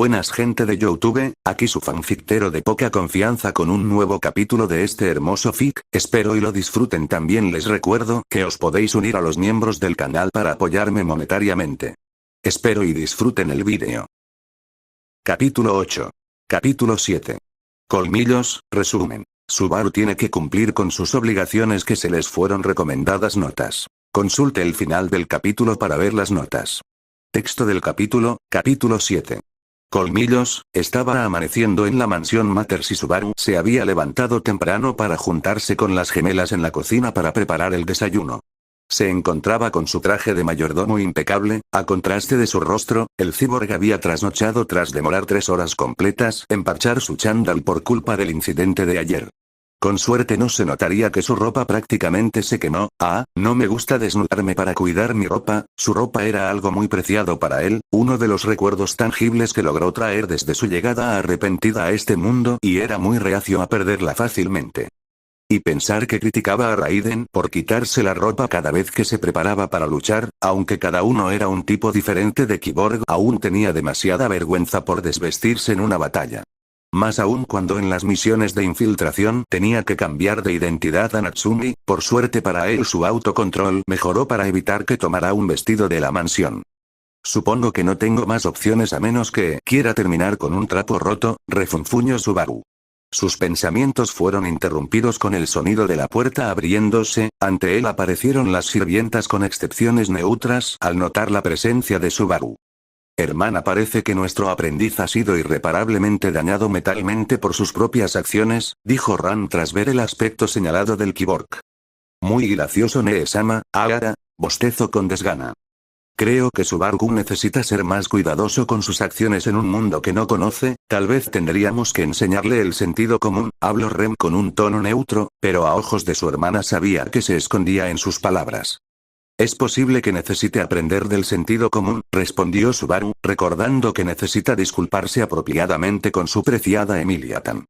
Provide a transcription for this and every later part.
Buenas gente de YouTube, aquí su fanfictero de poca confianza con un nuevo capítulo de este hermoso fic, espero y lo disfruten. También les recuerdo que os podéis unir a los miembros del canal para apoyarme monetariamente. Espero y disfruten el vídeo. Capítulo 8. Capítulo 7. Colmillos, resumen. Subaru tiene que cumplir con sus obligaciones que se les fueron recomendadas notas. Consulte el final del capítulo para ver las notas. Texto del capítulo 7. Colmillos, estaba amaneciendo en la mansión Matters y Subaru se había levantado temprano para juntarse con las gemelas en la cocina para preparar el desayuno. Se encontraba con su traje de mayordomo impecable, a contraste de su rostro, el cyborg había trasnochado tras demorar 3 horas completas en parchar su chándal por culpa del incidente de ayer. Con suerte no se notaría que su ropa prácticamente se quemó. No me gusta desnudarme para cuidar mi ropa. Su ropa era algo muy preciado para él, uno de los recuerdos tangibles que logró traer desde su llegada arrepentida a este mundo y era muy reacio a perderla fácilmente. Y pensar que criticaba a Raiden por quitarse la ropa cada vez que se preparaba para luchar, aunque cada uno era un tipo diferente de cyborg, aún tenía demasiada vergüenza por desvestirse en una batalla. Más aún cuando en las misiones de infiltración tenía que cambiar de identidad a Natsumi, por suerte para él su autocontrol mejoró para evitar que tomara un vestido de la mansión. Supongo que no tengo más opciones a menos que quiera terminar con un trapo roto, refunfuñó Subaru. Sus pensamientos fueron interrumpidos con el sonido de la puerta abriéndose, ante él aparecieron las sirvientas con excepciones neutras al notar la presencia de Subaru. Hermana, parece que nuestro aprendiz ha sido irreparablemente dañado mentalmente por sus propias acciones, dijo Ran tras ver el aspecto señalado del cyborg. Muy gracioso Nee-sama, bostezó con desgana. Creo que Subaru necesita ser más cuidadoso con sus acciones en un mundo que no conoce, tal vez tendríamos que enseñarle el sentido común, habló Rem con un tono neutro, pero a ojos de su hermana sabía que se escondía en sus palabras. Es posible que necesite aprender del sentido común, respondió Subaru, recordando que necesita disculparse apropiadamente con su preciada Emilia-tan.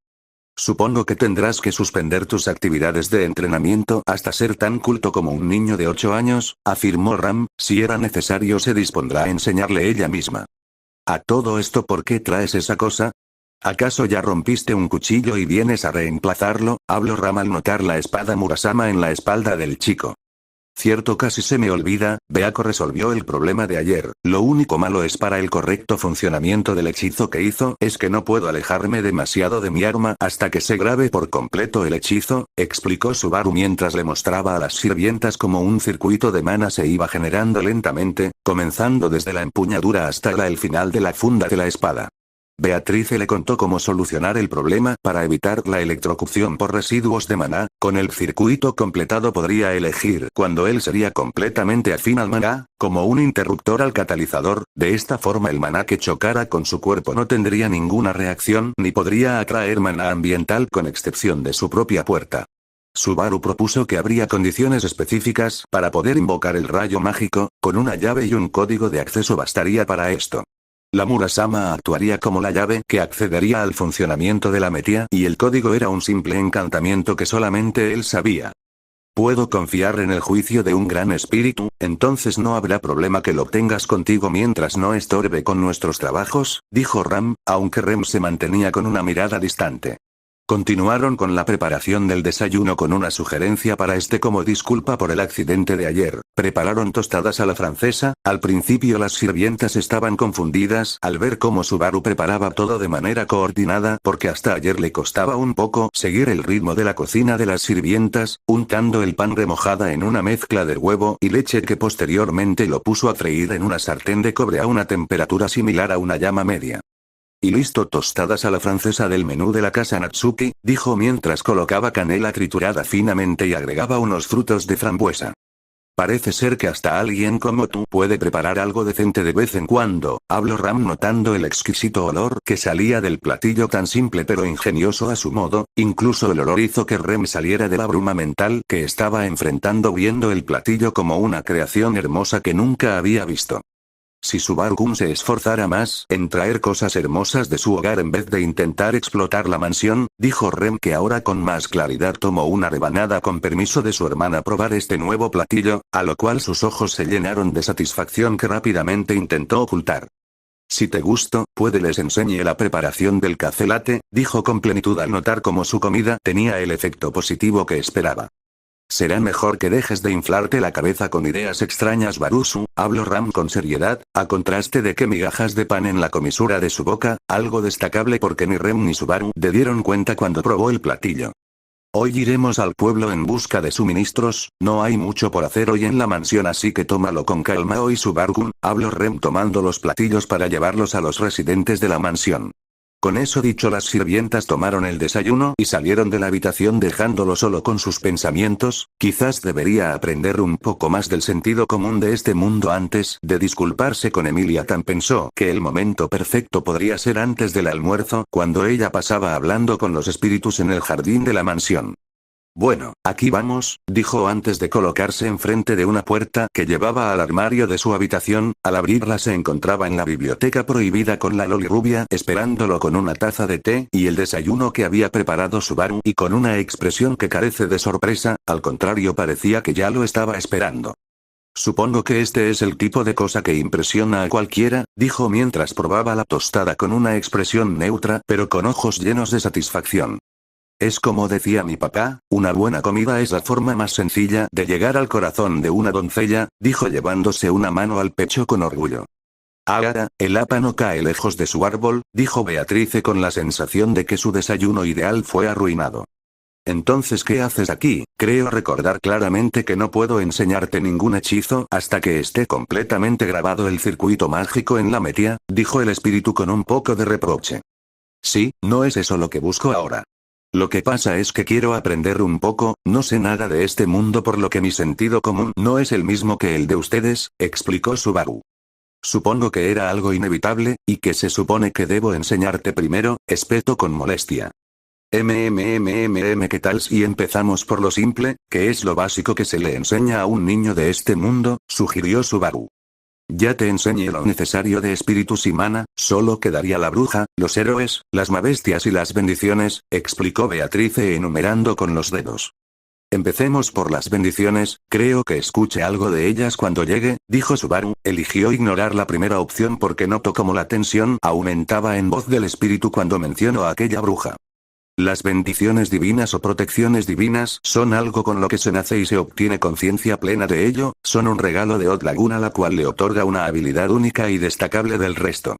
Supongo que tendrás que suspender tus actividades de entrenamiento hasta ser tan culto como un niño de 8 años, afirmó Ram, si era necesario se dispondrá a enseñarle ella misma. A todo esto, ¿por qué traes esa cosa? ¿Acaso ya rompiste un cuchillo y vienes a reemplazarlo? Habló Ram al notar la espada Murasama en la espalda del chico. Cierto, casi se me olvida, Beako resolvió el problema de ayer, lo único malo es para el correcto funcionamiento del hechizo que hizo, es que no puedo alejarme demasiado de mi arma hasta que se grabe por completo el hechizo, explicó Subaru mientras le mostraba a las sirvientas cómo un circuito de mana se iba generando lentamente, comenzando desde la empuñadura hasta el final de la funda de la espada. Beatrice le contó cómo solucionar el problema para evitar la electrocución por residuos de maná, con el circuito completado podría elegir cuando él sería completamente afín al maná, como un interruptor al catalizador, de esta forma el maná que chocara con su cuerpo no tendría ninguna reacción ni podría atraer maná ambiental con excepción de su propia puerta. Subaru propuso que habría condiciones específicas para poder invocar el rayo mágico, con una llave y un código de acceso bastaría para esto. La Murasama actuaría como la llave que accedería al funcionamiento de la Metia y el código era un simple encantamiento que solamente él sabía. ¿Puedo confiar en el juicio de un gran espíritu? Entonces no habrá problema que lo obtengas contigo mientras no estorbe con nuestros trabajos, dijo Ram, aunque Rem se mantenía con una mirada distante. Continuaron con la preparación del desayuno con una sugerencia para como disculpa por el accidente de ayer. Prepararon tostadas a la francesa, al principio las sirvientas estaban confundidas al ver cómo Subaru preparaba todo de manera coordinada porque hasta ayer le costaba un poco seguir el ritmo de la cocina de las sirvientas, untando el pan remojada en una mezcla de huevo y leche que posteriormente lo puso a freír en una sartén de cobre a una temperatura similar a una llama media. Y listo, tostadas a la francesa del menú de la casa Natsuki, dijo mientras colocaba canela triturada finamente y agregaba unos frutos de frambuesa. Parece ser que hasta alguien como tú puede preparar algo decente de vez en cuando, habló Ram notando el exquisito olor que salía del platillo tan simple pero ingenioso a su modo, incluso el olor hizo que Rem saliera de la bruma mental que estaba enfrentando viendo el platillo como una creación hermosa que nunca había visto. Si Subaru se esforzara más en traer cosas hermosas de su hogar en vez de intentar explotar la mansión, dijo Rem que ahora con más claridad tomó una rebanada con permiso de su hermana probar este nuevo platillo, a lo cual sus ojos se llenaron de satisfacción que rápidamente intentó ocultar. Si te gusto, puede les enseñe la preparación del café latte, dijo con plenitud al notar cómo su comida tenía el efecto positivo que esperaba. Será mejor que dejes de inflarte la cabeza con ideas extrañas, Barusu, habló Ram con seriedad, a contraste de que migajas de pan en la comisura de su boca, algo destacable porque ni Rem ni Subaru se dieron cuenta cuando probó el platillo. Hoy iremos al pueblo en busca de suministros, no hay mucho por hacer hoy en la mansión así que tómalo con calma hoy Subaru, habló Rem tomando los platillos para llevarlos a los residentes de la mansión. Con eso dicho las sirvientas tomaron el desayuno y salieron de la habitación dejándolo solo con sus pensamientos, quizás debería aprender un poco más del sentido común de este mundo antes de disculparse con Emilia. Tan pensó que el momento perfecto podría ser antes del almuerzo, cuando ella pasaba hablando con los espíritus en el jardín de la mansión. Bueno, aquí vamos, dijo antes de colocarse enfrente de una puerta que llevaba al armario de su habitación. Al abrirla se encontraba en la biblioteca prohibida con la loli rubia esperándolo con una taza de té y el desayuno que había preparado Subaru y con una expresión que carece de sorpresa, al contrario parecía que ya lo estaba esperando. Supongo que este es el tipo de cosa que impresiona a cualquiera, dijo mientras probaba la tostada con una expresión neutra pero con ojos llenos de satisfacción. Es como decía mi papá, una buena comida es la forma más sencilla de llegar al corazón de una doncella, dijo llevándose una mano al pecho con orgullo. Ahora, el apa no cae lejos de su árbol, dijo Beatrice con la sensación de que su desayuno ideal fue arruinado. Entonces, ¿qué haces aquí? Creo recordar claramente que no puedo enseñarte ningún hechizo hasta que esté completamente grabado el circuito mágico en la metia, dijo el espíritu con un poco de reproche. Sí, no es eso lo que busco ahora. Lo que pasa es que quiero aprender un poco, no sé nada de este mundo por lo que mi sentido común no es el mismo que el de ustedes, explicó Subaru. Supongo que era algo inevitable, y que se supone que debo enseñarte primero, espetó con molestia. ¿Qué tal si empezamos por lo simple, que es lo básico que se le enseña a un niño de este mundo? Sugirió Subaru. Ya te enseñé lo necesario de espíritus y mana, solo quedaría la bruja, los héroes, las mabestias y las bendiciones, explicó Beatrice enumerando con los dedos. Empecemos por las bendiciones, creo que escuche algo de ellas cuando llegue, dijo Subaru, eligió ignorar la primera opción porque notó como la tensión aumentaba en voz del espíritu cuando mencionó a aquella bruja. Las bendiciones divinas o protecciones divinas son algo con lo que se nace y se obtiene conciencia plena de ello, son un regalo de Odd Laguna la cual le otorga una habilidad única y destacable del resto.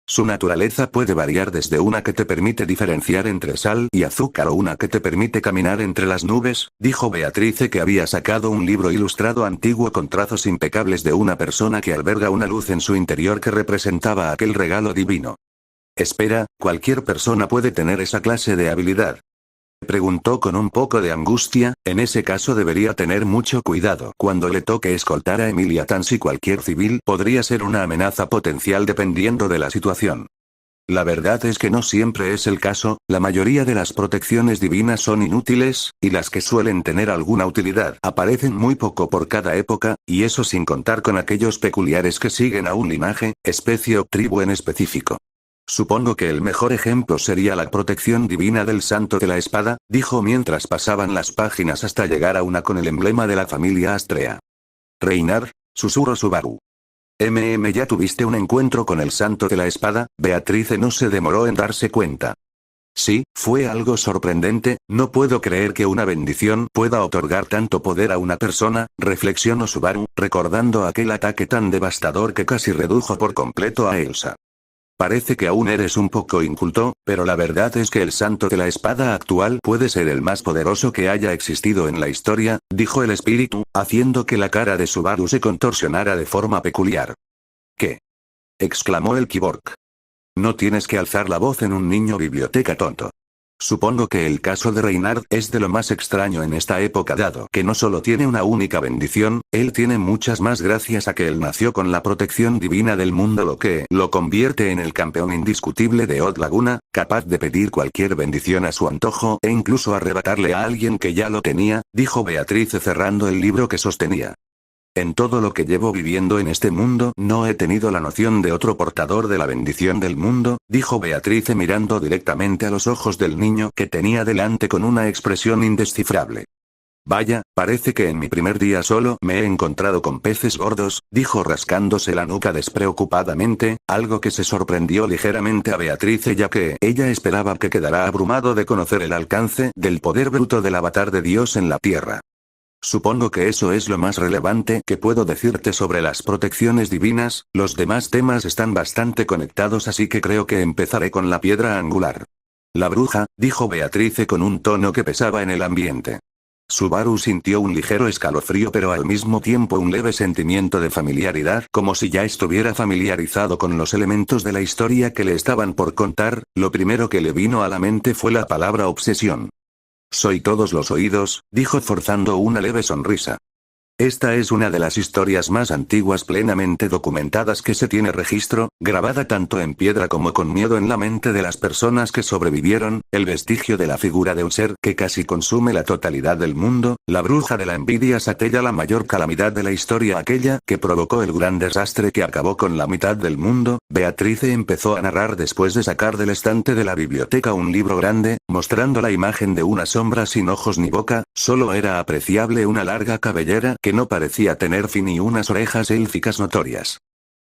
Su naturaleza puede variar desde una que te permite diferenciar entre sal y azúcar o una que te permite caminar entre las nubes, dijo Beatrice que había sacado un libro ilustrado antiguo con trazos impecables de una persona que alberga una luz en su interior que representaba aquel regalo divino. Espera, ¿cualquier persona puede tener esa clase de habilidad? Preguntó con un poco de angustia, en ese caso debería tener mucho cuidado cuando le toque escoltar a Emilia Tansi. Cualquier civil podría ser una amenaza potencial dependiendo de la situación. La verdad es que no siempre es el caso, la mayoría de las protecciones divinas son inútiles, y las que suelen tener alguna utilidad aparecen muy poco por cada época, y eso sin contar con aquellos peculiares que siguen a un linaje, especie o tribu en específico. Supongo que el mejor ejemplo sería la protección divina del Santo de la Espada, dijo mientras pasaban las páginas hasta llegar a una con el emblema de la familia Astrea. Reinar, susurró Subaru. ¿Ya tuviste un encuentro con el Santo de la Espada? Beatrice no se demoró en darse cuenta. Sí, fue algo sorprendente, no puedo creer que una bendición pueda otorgar tanto poder a una persona, reflexionó Subaru, recordando aquel ataque tan devastador que casi redujo por completo a Elsa. Parece que aún eres un poco inculto, pero la verdad es que el Santo de la Espada actual puede ser el más poderoso que haya existido en la historia, dijo el espíritu, haciendo que la cara de Subaru se contorsionara de forma peculiar. ¿Qué? Exclamó el Kyborg. No tienes que alzar la voz en un niño biblioteca tonto. Supongo que el caso de Reinhard es de lo más extraño en esta época dado que no solo tiene una única bendición, él tiene muchas más gracias a que él nació con la protección divina del mundo lo que lo convierte en el campeón indiscutible de Odd Laguna, capaz de pedir cualquier bendición a su antojo e incluso arrebatarle a alguien que ya lo tenía, dijo Beatrice cerrando el libro que sostenía. En todo lo que llevo viviendo en este mundo no he tenido la noción de otro portador de la bendición del mundo, dijo Beatrice mirando directamente a los ojos del niño que tenía delante con una expresión indescifrable. Vaya, Parece que en mi primer día solo me he encontrado con peces gordos, dijo rascándose la nuca despreocupadamente, algo que se sorprendió ligeramente a Beatrice ya que ella esperaba que quedara abrumado de conocer el alcance del poder bruto del avatar de Dios en la Tierra. Supongo que eso es lo más relevante que puedo decirte sobre las protecciones divinas, los demás temas están bastante conectados así que creo que empezaré con la piedra angular. La bruja, dijo Beatrice con un tono que pesaba en el ambiente. Subaru sintió un ligero escalofrío pero al mismo tiempo un leve sentimiento de familiaridad como si ya estuviera familiarizado con los elementos de la historia que le estaban por contar, lo primero que le vino a la mente fue la palabra obsesión. Soy todos los oídos, dijo forzando una leve sonrisa. Esta es una de las historias más antiguas plenamente documentadas que se tiene registro, grabada tanto en piedra como con miedo en la mente de las personas que sobrevivieron, el vestigio de la figura de un ser que casi consume la totalidad del mundo, la bruja de la envidia Satella, la mayor calamidad de la historia, aquella que provocó el gran desastre que acabó con la mitad del mundo. Beatrice empezó a narrar después de sacar del estante de la biblioteca un libro grande, mostrando la imagen de una sombra sin ojos ni boca, solo era apreciable una larga cabellera que no parecía tener fin y unas orejas élficas notorias.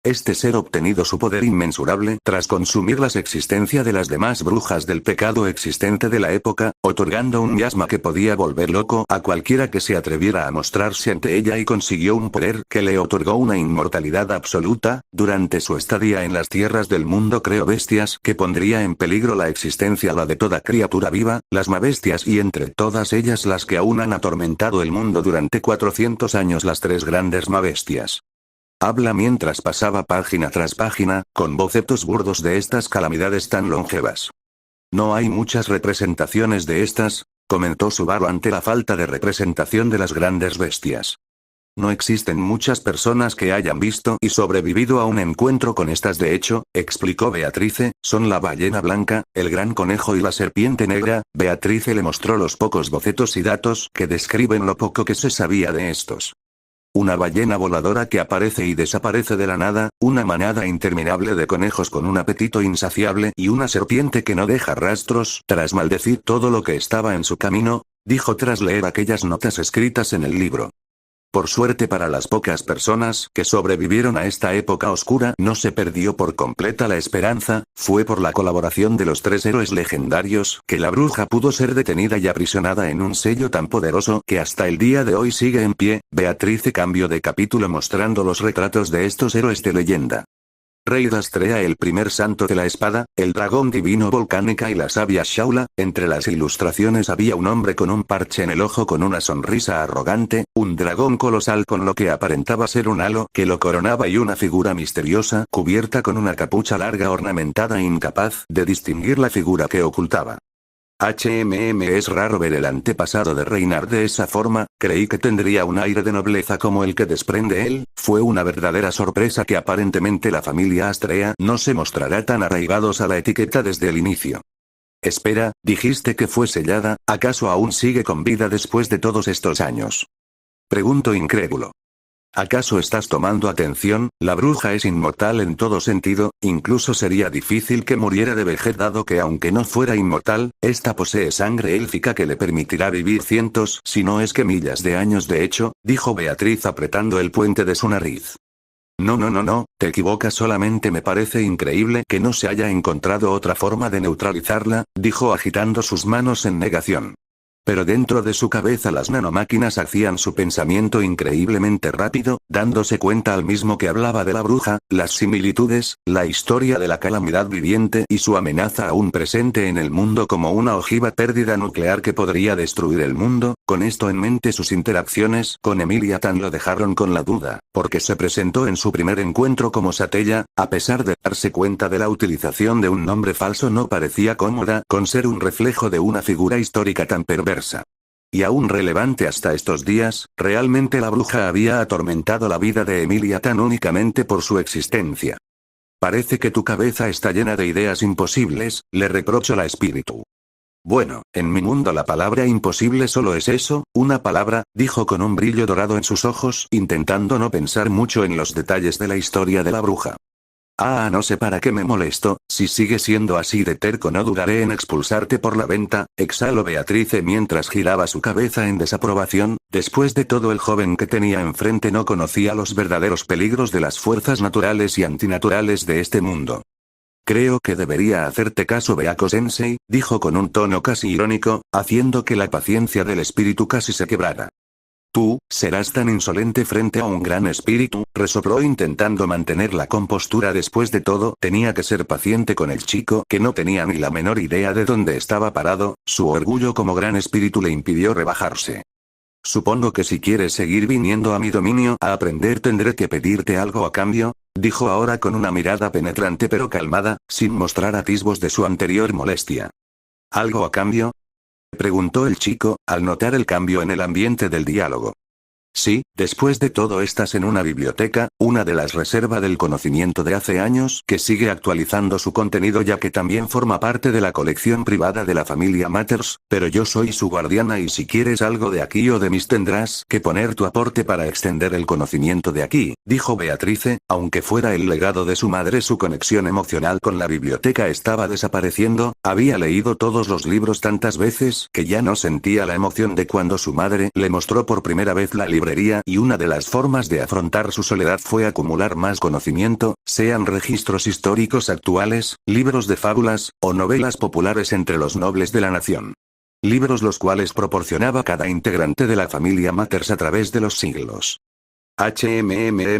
Este ser obtenido su poder inmensurable tras consumir la existencia de las demás brujas del pecado existente de la época, otorgando un miasma que podía volver loco a cualquiera que se atreviera a mostrarse ante ella y consiguió un poder que le otorgó una inmortalidad absoluta. Durante su estadía en las tierras del mundo creó bestias que pondría en peligro la existencia la de toda criatura viva, las mabestias y entre todas ellas las que aún han atormentado el mundo durante 400 años, las tres grandes mabestias. Habla mientras pasaba página tras página, con bocetos burdos de estas calamidades tan longevas. No hay muchas representaciones de estas, comentó Subaru ante la falta de representación de las grandes bestias. No existen muchas personas que hayan visto y sobrevivido a un encuentro con estas, de hecho, explicó Beatrice, son la ballena blanca, el gran conejo y la serpiente negra. Beatrice le mostró los pocos bocetos y datos que describen lo poco que se sabía de estos. Una ballena voladora que aparece y desaparece de la nada, una manada interminable de conejos con un apetito insaciable y una serpiente que no deja rastros tras maldecir todo lo que estaba en su camino, dijo tras leer aquellas notas escritas en el libro. Por suerte para las pocas personas que sobrevivieron a esta época oscura no se perdió por completa la esperanza, fue por la colaboración de los tres héroes legendarios que la bruja pudo ser detenida y aprisionada en un sello tan poderoso que hasta el día de hoy sigue en pie. Beatrice cambió de capítulo mostrando los retratos de estos héroes de leyenda. Rey Astrea, el primer santo de la espada, el dragón divino Volcánica y la sabia Shaula. Entre las ilustraciones había un hombre con un parche en el ojo con una sonrisa arrogante, un dragón colosal con lo que aparentaba ser un halo que lo coronaba y una figura misteriosa cubierta con una capucha larga ornamentada incapaz de distinguir la figura que ocultaba. Es raro ver el antepasado de reinar de esa forma, creí que tendría un aire de nobleza como el que desprende él, fue una verdadera sorpresa que aparentemente la familia Astrea no se mostrará tan arraigados a la etiqueta desde el inicio. Espera, dijiste que fue sellada, ¿acaso aún sigue con vida después de todos estos años? Pregunto incrédulo. ¿Acaso estás tomando atención? La bruja es inmortal en todo sentido, incluso sería difícil que muriera de vejez dado que aunque no fuera inmortal, esta posee sangre élfica que le permitirá vivir cientos si no es que miles de años. De hecho, dijo Beatriz apretando el puente de su nariz. No, te equivocas, solamente me parece increíble que no se haya encontrado otra forma de neutralizarla, dijo agitando sus manos en negación. Pero dentro de su cabeza las nanomáquinas hacían su pensamiento increíblemente rápido, dándose cuenta al mismo que hablaba de la bruja, las similitudes, la historia de la calamidad viviente y su amenaza aún presente en el mundo como una ojiva pérdida nuclear que podría destruir el mundo. Con esto en mente sus interacciones con Emilia Tan lo dejaron con la duda, porque se presentó en su primer encuentro como Satella, a pesar de darse cuenta de la utilización de un nombre falso no parecía cómoda con ser un reflejo de una figura histórica tan perversa. Y aún relevante hasta estos días, realmente la bruja había atormentado la vida de Emilia Tan únicamente por su existencia. Parece que tu cabeza está llena de ideas imposibles, le reprochó la espíritu. Bueno, en mi mundo la palabra imposible solo es eso, una palabra, dijo con un brillo dorado en sus ojos, intentando no pensar mucho en los detalles de la historia de la bruja. No sé para qué me molesto, si sigue siendo así de terco no dudaré en expulsarte por la venta, exhaló Beatrice mientras giraba su cabeza en desaprobación. Después de todo, el joven que tenía enfrente no conocía los verdaderos peligros de las fuerzas naturales y antinaturales de este mundo. Creo que debería hacerte caso, Beako-sensei, dijo con un tono casi irónico, haciendo que la paciencia del espíritu casi se quebrara. Tú, serás tan insolente frente a un gran espíritu, resopló intentando mantener la compostura. Después de todo, tenía que ser paciente con el chico que no tenía ni la menor idea de dónde estaba parado, su orgullo como gran espíritu le impidió rebajarse. Supongo que si quieres seguir viniendo a mi dominio a aprender tendré que pedirte algo a cambio, dijo ahora con una mirada penetrante pero calmada, sin mostrar atisbos de su anterior molestia. ¿Algo a cambio?, preguntó el chico, al notar el cambio en el ambiente del diálogo. Sí, después de todo estás en una biblioteca, una de las reservas del conocimiento de hace años que sigue actualizando su contenido ya que también forma parte de la colección privada de la familia Matters, pero yo soy su guardiana y si quieres algo de aquí o de mis tendrás que poner tu aporte para extender el conocimiento de aquí, dijo Beatrice, aunque fuera el legado de su madre su conexión emocional con la biblioteca estaba desapareciendo, había leído todos los libros tantas veces que ya no sentía la emoción de cuando su madre le mostró por primera vez la librería y una de las formas de afrontar su soledad fue acumular más conocimiento, sean registros históricos actuales, libros de fábulas, o novelas populares entre los nobles de la nación. Libros los cuales proporcionaba cada integrante de la familia Matters a través de los siglos.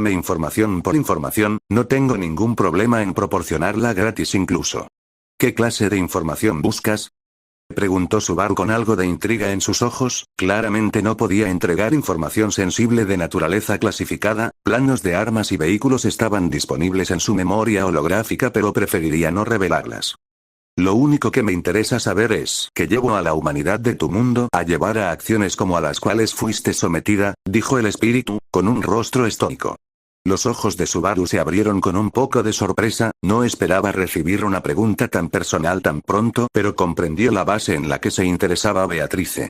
Información por información, no tengo ningún problema en proporcionarla gratis incluso. ¿Qué clase de información buscas?, preguntó Subaru con algo de intriga en sus ojos. Claramente no podía entregar información sensible de naturaleza clasificada, planos de armas y vehículos estaban disponibles en su memoria holográfica pero preferiría no revelarlas. Lo único que me interesa saber es que llevo a la humanidad de tu mundo a llevar a acciones como a las cuales fuiste sometida, dijo el espíritu, con un rostro estoico. Los ojos de Subaru se abrieron con un poco de sorpresa, no esperaba recibir una pregunta tan personal tan pronto, pero comprendió la base en la que se interesaba Beatrice.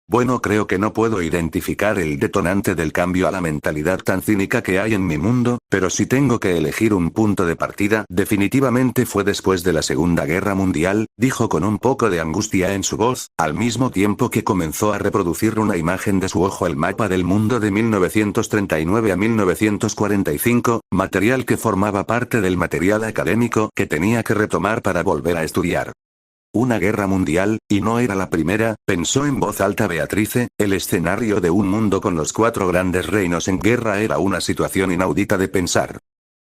Bueno, creo que no puedo identificar el detonante del cambio a la mentalidad tan cínica que hay en mi mundo, pero si tengo que elegir un punto de partida, definitivamente fue después de la Segunda Guerra Mundial, dijo con un poco de angustia en su voz, al mismo tiempo que comenzó a reproducir una imagen de su ojo el mapa del mundo de 1939 a 1945, material que formaba parte del material académico que tenía que retomar para volver a estudiar. Una guerra mundial, y no era la primera, pensó en voz alta Beatrice, el escenario de un mundo con los 4 grandes reinos en guerra era una situación inaudita de pensar.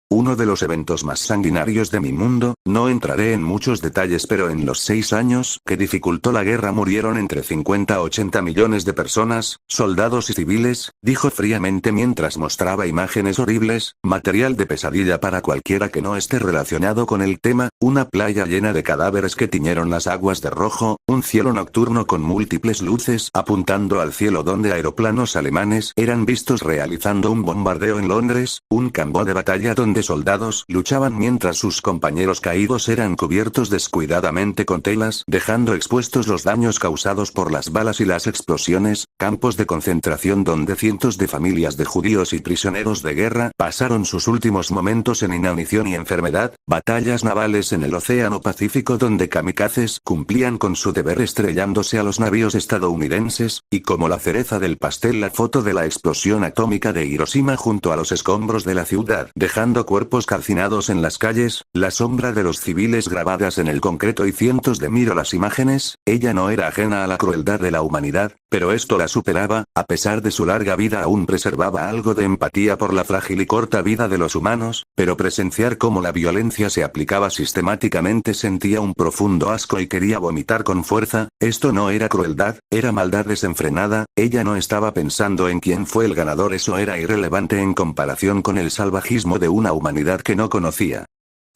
Uno de los eventos más sanguinarios de mi mundo, no entraré en muchos detalles pero en los 6 años que dificultó la guerra murieron entre 50 a 80 millones de personas, soldados y civiles, dijo fríamente mientras mostraba imágenes horribles, material de pesadilla para cualquiera que no esté relacionado con el tema, una playa llena de cadáveres que tiñeron las aguas de rojo, un cielo nocturno con múltiples luces apuntando al cielo donde aeroplanos alemanes eran vistos realizando un bombardeo en Londres, un campo de batalla donde soldados luchaban mientras sus compañeros caídos eran cubiertos descuidadamente con telas, dejando expuestos los daños causados por las balas y las explosiones, campos de concentración donde cientos de familias de judíos y prisioneros de guerra pasaron sus últimos momentos en inanición y enfermedad, batallas navales en el Océano Pacífico donde kamikazes cumplían con su deber estrellándose a los navíos estadounidenses, y como la cereza del pastel la foto de la explosión atómica de Hiroshima junto a los escombros de la ciudad, dejando cuerpos calcinados en las calles, la sombra de los civiles grabadas en el concreto y cientos de miro las imágenes. Ella no era ajena a la crueldad de la humanidad, pero esto la superaba, a pesar de su larga vida aún preservaba algo de empatía por la frágil y corta vida de los humanos, pero presenciar cómo la violencia se aplicaba sistemáticamente sentía un profundo asco y quería vomitar con fuerza. Esto no era crueldad, era maldad desenfrenada. Ella no estaba pensando en quién fue el ganador, eso era irrelevante en comparación con el salvajismo de una humanidad que no conocía.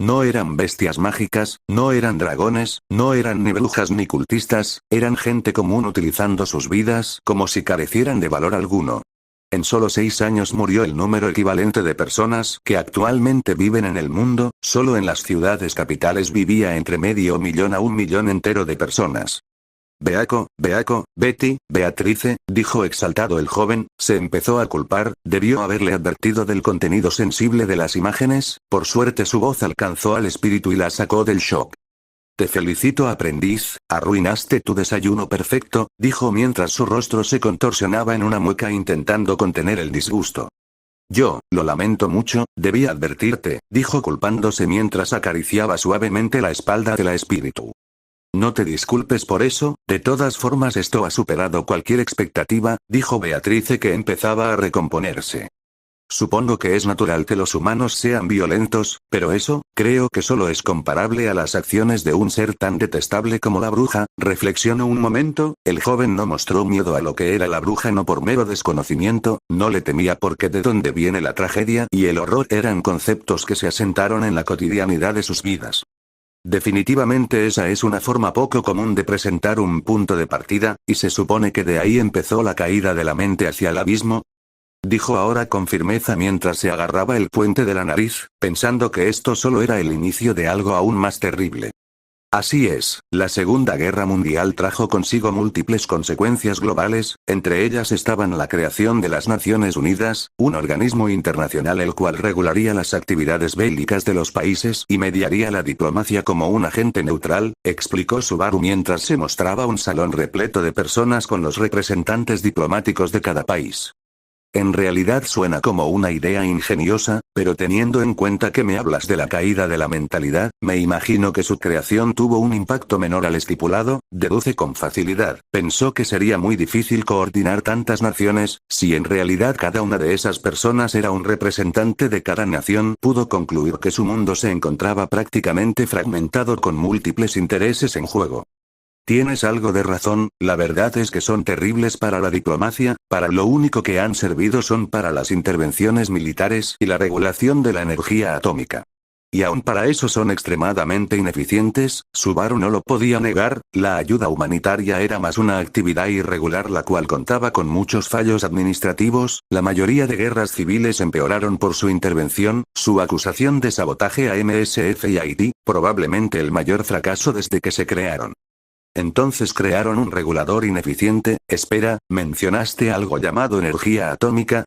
No eran bestias mágicas, no eran dragones, no eran ni brujas ni cultistas, eran gente común utilizando sus vidas como si carecieran de valor alguno. En solo 6 años murió el número equivalente de personas que actualmente viven en el mundo, solo en las ciudades capitales vivía entre medio millón a 1 millón entero de personas. Betty, Beatrice, dijo exaltado el joven, se empezó a culpar, debió haberle advertido del contenido sensible de las imágenes, por suerte su voz alcanzó al espíritu y la sacó del shock. Te felicito aprendiz, arruinaste tu desayuno perfecto, dijo mientras su rostro se contorsionaba en una mueca intentando contener el disgusto. Yo, lo lamento mucho, debí advertirte, dijo culpándose mientras acariciaba suavemente la espalda de la espíritu. No te disculpes por eso, de todas formas esto ha superado cualquier expectativa, dijo Beatrice que empezaba a recomponerse. Supongo que es natural que los humanos sean violentos, pero eso, creo que solo es comparable a las acciones de un ser tan detestable como la bruja, reflexionó un momento, el joven no mostró miedo a lo que era la bruja no por mero desconocimiento, no le temía porque de dónde viene la tragedia y el horror eran conceptos que se asentaron en la cotidianidad de sus vidas. Definitivamente esa es una forma poco común de presentar un punto de partida, y se supone que de ahí empezó la caída de la mente hacia el abismo, dijo ahora con firmeza mientras se agarraba el puente de la nariz, pensando que esto solo era el inicio de algo aún más terrible. Así es, la Segunda Guerra Mundial trajo consigo múltiples consecuencias globales, entre ellas estaban la creación de las Naciones Unidas, un organismo internacional el cual regularía las actividades bélicas de los países y mediaría la diplomacia como un agente neutral, explicó Subaru mientras se mostraba un salón repleto de personas con los representantes diplomáticos de cada país. En realidad suena como una idea ingeniosa, pero teniendo en cuenta que me hablas de la caída de la mentalidad, me imagino que su creación tuvo un impacto menor al estipulado, deduce con facilidad. Pensó que sería muy difícil coordinar tantas naciones, si en realidad cada una de esas personas era un representante de cada nación, pudo concluir que su mundo se encontraba prácticamente fragmentado con múltiples intereses en juego. Tienes algo de razón, la verdad es que son terribles para la diplomacia, para lo único que han servido son para las intervenciones militares y la regulación de la energía atómica. Y aun para eso son extremadamente ineficientes, Subaru no lo podía negar, la ayuda humanitaria era más una actividad irregular la cual contaba con muchos fallos administrativos, la mayoría de guerras civiles empeoraron por su intervención, su acusación de sabotaje a MSF y Haití, probablemente el mayor fracaso desde que se crearon. Entonces crearon un regulador ineficiente, espera, ¿mencionaste algo llamado energía atómica?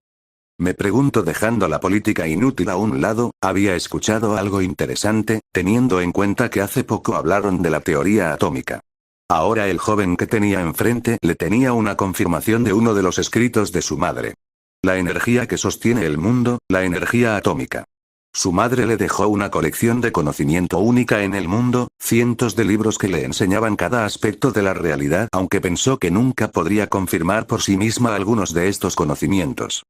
Me pregunto dejando la política inútil a un lado, había escuchado algo interesante, teniendo en cuenta que hace poco hablaron de la teoría atómica. Ahora el joven que tenía enfrente le tenía una confirmación de uno de los escritos de su madre. La energía que sostiene el mundo, la energía atómica. Su madre le dejó una colección de conocimiento única en el mundo, cientos de libros que le enseñaban cada aspecto de la realidad, aunque pensó que nunca podría confirmar por sí misma algunos de estos conocimientos.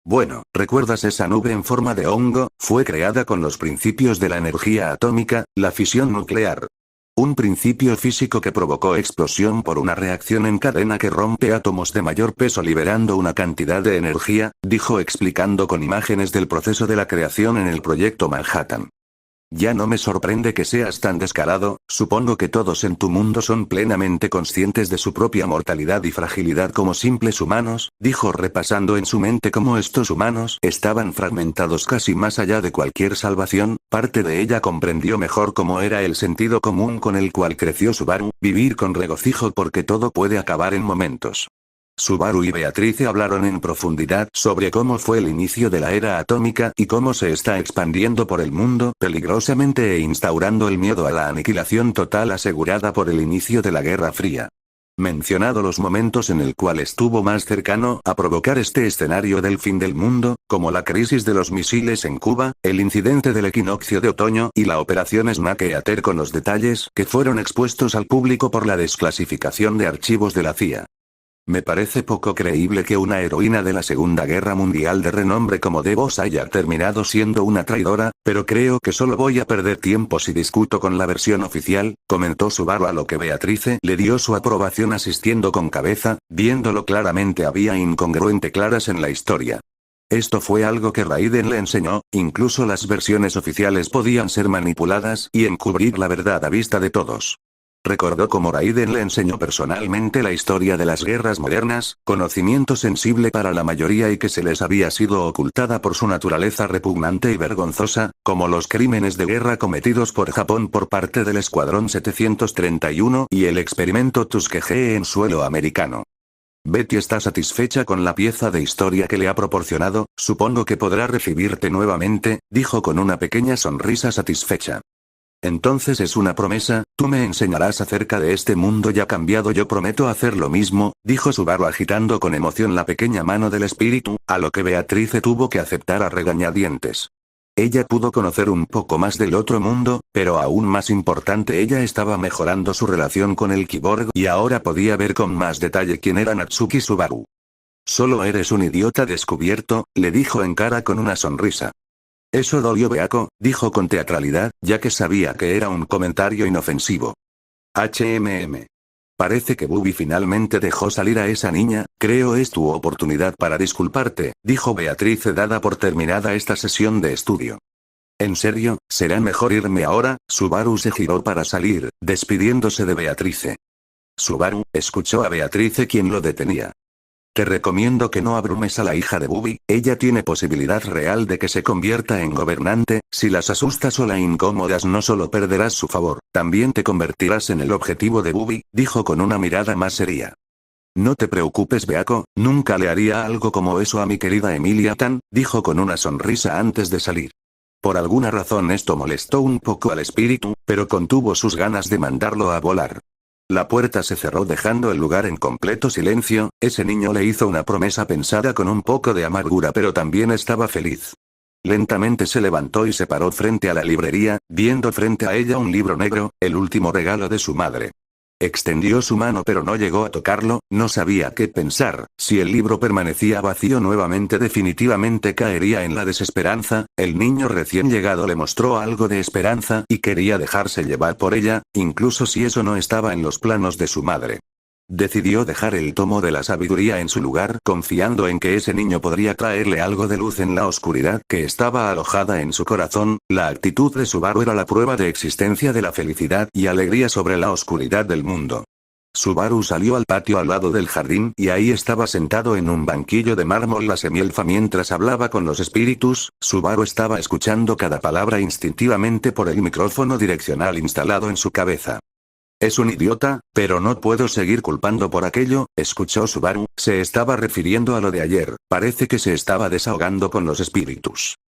Bueno, ¿recuerdas esa nube en forma de hongo? Fue creada con los principios de la energía atómica, la fisión nuclear. Un principio físico que provocó explosión por una reacción en cadena que rompe átomos de mayor peso liberando una cantidad de energía, dijo explicando con imágenes del proceso de la creación en el proyecto Manhattan. Ya no me sorprende que seas tan descarado, supongo que todos en tu mundo son plenamente conscientes de su propia mortalidad y fragilidad como simples humanos, dijo repasando en su mente cómo estos humanos estaban fragmentados casi más allá de cualquier salvación, parte de ella comprendió mejor cómo era el sentido común con el cual creció Subaru, vivir con regocijo porque todo puede acabar en momentos. Subaru y Beatrice hablaron en profundidad sobre cómo fue el inicio de la era atómica y cómo se está expandiendo por el mundo peligrosamente e instaurando el miedo a la aniquilación total asegurada por el inicio de la Guerra Fría. Mencionado los momentos en el cual estuvo más cercano a provocar este escenario del fin del mundo, como la crisis de los misiles en Cuba, el incidente del equinoccio de otoño y la operación Snake Eater con los detalles que fueron expuestos al público por la desclasificación de archivos de la CIA. Me parece poco creíble que una heroína de la Segunda Guerra Mundial de renombre como DeVos haya terminado siendo una traidora, pero creo que solo voy a perder tiempo si discuto con la versión oficial, comentó Subaru a lo que Beatrice le dio su aprobación asistiendo con cabeza, viéndolo claramente había incongruente claras en la historia. Esto fue algo que Raiden le enseñó, incluso las versiones oficiales podían ser manipuladas y encubrir la verdad a vista de todos. Recordó cómo Raiden le enseñó personalmente la historia de las guerras modernas, conocimiento sensible para la mayoría y que se les había sido ocultada por su naturaleza repugnante y vergonzosa, como los crímenes de guerra cometidos por Japón por parte del Escuadrón 731 y el experimento Tuskegee en suelo americano. Betty está satisfecha con la pieza de historia que le ha proporcionado, supongo que podrá recibirte nuevamente, dijo con una pequeña sonrisa satisfecha. Entonces es una promesa, tú me enseñarás acerca de este mundo ya cambiado. Yo prometo hacer lo mismo, dijo Subaru agitando con emoción la pequeña mano del espíritu, a lo que Beatrice tuvo que aceptar a regañadientes. Ella pudo conocer un poco más del otro mundo, pero aún más importante, ella estaba mejorando su relación con el Kyborg y ahora podía ver con más detalle quién era Natsuki Subaru. Solo eres un idiota descubierto, le dijo en cara con una sonrisa. Eso dolió Beako, dijo con teatralidad, ya que sabía que era un comentario inofensivo. Parece que Bubi finalmente dejó salir a esa niña, creo es tu oportunidad para disculparte, dijo Beatrice dada por terminada esta sesión de estudio. En serio, será mejor irme ahora. Subaru se giró para salir, despidiéndose de Beatrice. Subaru, escuchó a Beatrice quien lo detenía. Te recomiendo que no abrumes a la hija de Bubi, ella tiene posibilidad real de que se convierta en gobernante, si las asustas o la incomodas no solo perderás su favor, también te convertirás en el objetivo de Bubi, dijo con una mirada más seria. No te preocupes Beako, nunca le haría algo como eso a mi querida Emilia Tan, dijo con una sonrisa antes de salir. Por alguna razón esto molestó un poco al espíritu, pero contuvo sus ganas de mandarlo a volar. La puerta se cerró dejando el lugar en completo silencio. Ese niño le hizo una promesa pensada con un poco de amargura pero también estaba feliz. Lentamente se levantó y se paró frente a la librería, viendo frente a ella un libro negro, el último regalo de su madre. Extendió su mano pero no llegó a tocarlo, no sabía qué pensar, si el libro permanecía vacío nuevamente definitivamente caería en la desesperanza. El niño recién llegado le mostró algo de esperanza y quería dejarse llevar por ella, incluso si eso no estaba en los planos de su madre. Decidió dejar el tomo de la sabiduría en su lugar confiando en que ese niño podría traerle algo de luz en la oscuridad que estaba alojada en su corazón. La actitud de Subaru era la prueba de existencia de la felicidad y alegría sobre la oscuridad del mundo. Subaru salió al patio al lado del jardín y ahí estaba sentado en un banquillo de mármol la semielfa mientras hablaba con los espíritus. Subaru estaba escuchando cada palabra instintivamente por el micrófono direccional instalado en su cabeza. Es un idiota, pero no puedo seguir culpando por aquello, escuchó Subaru, se estaba refiriendo a lo de ayer, parece que se estaba desahogando con los espíritus.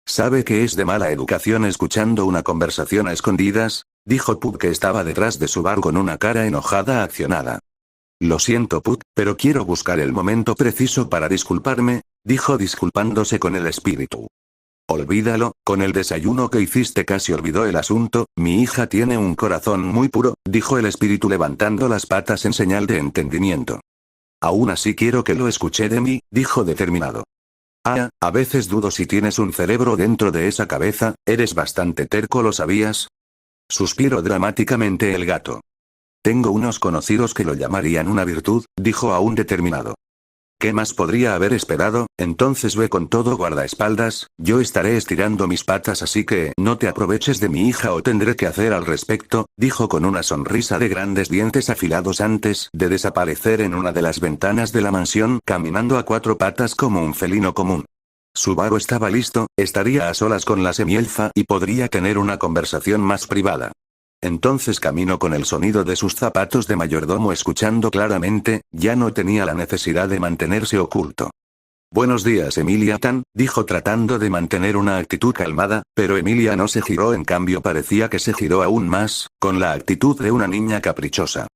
¿Sabe que es de mala educación escuchando una conversación a escondidas? Dijo Puck que estaba detrás de Subaru con una cara enojada accionada. Lo siento Puck, pero quiero buscar el momento preciso para disculparme, dijo disculpándose con el espíritu. Olvídalo, con el desayuno que hiciste casi olvidó el asunto. Mi hija tiene un corazón muy puro, dijo el espíritu levantando las patas en señal de entendimiento. Aún así quiero que lo escuche de mí, dijo determinado. A veces dudo si tienes un cerebro dentro de esa cabeza, eres bastante terco, ¿lo sabías? Suspiró dramáticamente el gato. Tengo unos conocidos que lo llamarían una virtud, dijo aún determinado. ¿Qué más podría haber esperado? Entonces ve con todo guardaespaldas, yo estaré estirando mis patas así que no te aproveches de mi hija o tendré que hacer al respecto, dijo con una sonrisa de grandes dientes afilados antes de desaparecer en una de las ventanas de la mansión caminando a cuatro patas como un felino común. Subaru estaba listo, estaría a solas con la semielfa y podría tener una conversación más privada. Entonces caminó con el sonido de sus zapatos de mayordomo escuchando claramente, ya no tenía la necesidad de mantenerse oculto. Buenos días Emilia Tan, dijo tratando de mantener una actitud calmada, pero Emilia no se giró, en cambio parecía que se giró aún más, con la actitud de una niña caprichosa.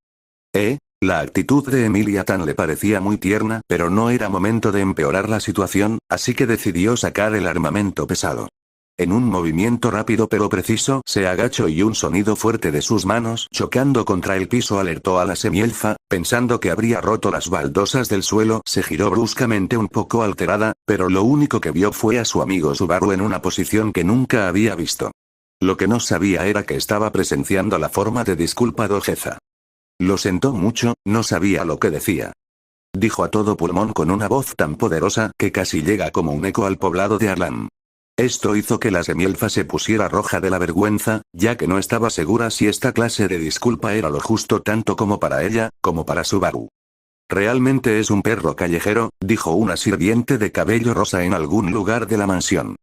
La actitud de Emilia Tan le parecía muy tierna, pero no era momento de empeorar la situación, así que decidió sacar el armamento pesado. En un movimiento rápido pero preciso se agachó y un sonido fuerte de sus manos chocando contra el piso alertó a la semielfa, pensando que habría roto las baldosas del suelo. Se giró bruscamente un poco alterada, pero lo único que vio fue a su amigo Subaru en una posición que nunca había visto. Lo que no sabía era que estaba presenciando la forma de disculpa de Ojeza. Lo sentó mucho, no sabía lo que decía. Dijo a todo pulmón con una voz tan poderosa que casi llega como un eco al poblado de Arlam. Esto hizo que la semielfa se pusiera roja de la vergüenza, ya que no estaba segura si esta clase de disculpa era lo justo tanto como para ella, como para Subaru. Realmente es un perro callejero, dijo una sirviente de cabello rosa en algún lugar de la mansión.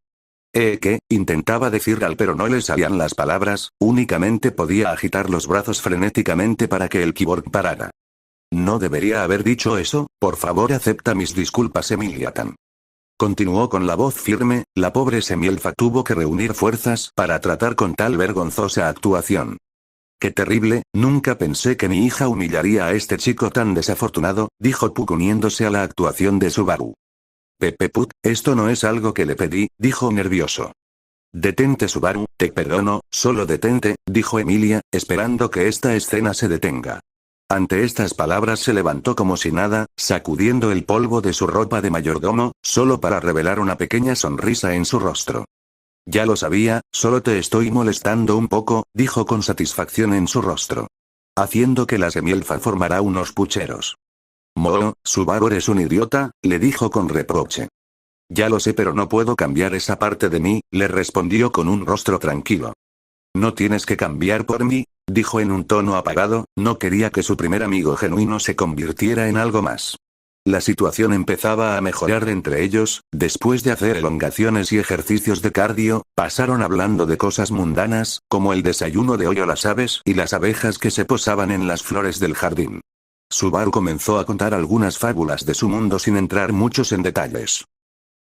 ¿Qué? Intentaba decir Al, pero no le salían las palabras, únicamente podía agitar los brazos frenéticamente para que el cyborg parara. No debería haber dicho eso, por favor acepta mis disculpas Emilia-tan. Continuó con la voz firme, la pobre semielfa tuvo que reunir fuerzas para tratar con tal vergonzosa actuación. Qué terrible, nunca pensé que mi hija humillaría a este chico tan desafortunado, dijo Puck uniéndose a la actuación de Subaru. Pepe Puck, esto no es algo que le pedí, dijo nervioso. Detente Subaru, te perdono, solo detente, dijo Emilia, esperando que esta escena se detenga. Ante estas palabras se levantó como si nada, sacudiendo el polvo de su ropa de mayordomo, solo para revelar una pequeña sonrisa en su rostro. Ya lo sabía, solo te estoy molestando un poco, dijo con satisfacción en su rostro. Haciendo que la semielfa formara unos pucheros. Subaru eres un idiota, le dijo con reproche. Ya lo sé pero no puedo cambiar esa parte de mí, le respondió con un rostro tranquilo. No tienes que cambiar por mí, dijo en un tono apagado, no quería que su primer amigo genuino se convirtiera en algo más. La situación empezaba a mejorar entre ellos, después de hacer elongaciones y ejercicios de cardio, pasaron hablando de cosas mundanas, como el desayuno de hoy o las aves y las abejas que se posaban en las flores del jardín. Subaru comenzó a contar algunas fábulas de su mundo sin entrar muchos en detalles.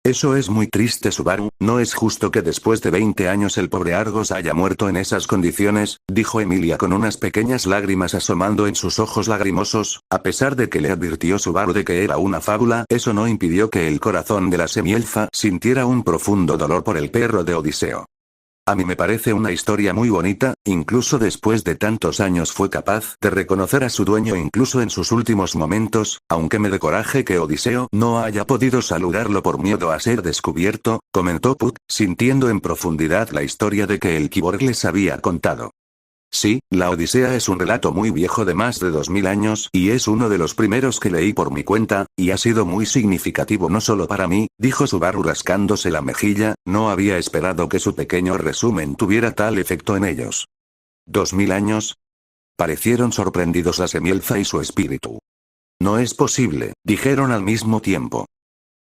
Eso es muy triste Subaru, no es justo que después de 20 años el pobre Argos haya muerto en esas condiciones, dijo Emilia con unas pequeñas lágrimas asomando en sus ojos lagrimosos, a pesar de que le advirtió Subaru de que era una fábula, eso no impidió que el corazón de la semielfa sintiera un profundo dolor por el perro de Odiseo. A mí me parece una historia muy bonita, incluso después de tantos años fue capaz de reconocer a su dueño incluso en sus últimos momentos, aunque me dé coraje que Odiseo no haya podido saludarlo por miedo a ser descubierto, comentó Puck, sintiendo en profundidad la historia de que el cyborg les había contado. Sí, la Odisea es un relato muy viejo de más de 2000 años y es uno de los primeros que leí por mi cuenta, y ha sido muy significativo no solo para mí, dijo Subaru rascándose la mejilla, no había esperado que su pequeño resumen tuviera tal efecto en ellos. ¿2000 años? Parecieron sorprendidos la semielfa y su espíritu. No es posible, dijeron al mismo tiempo.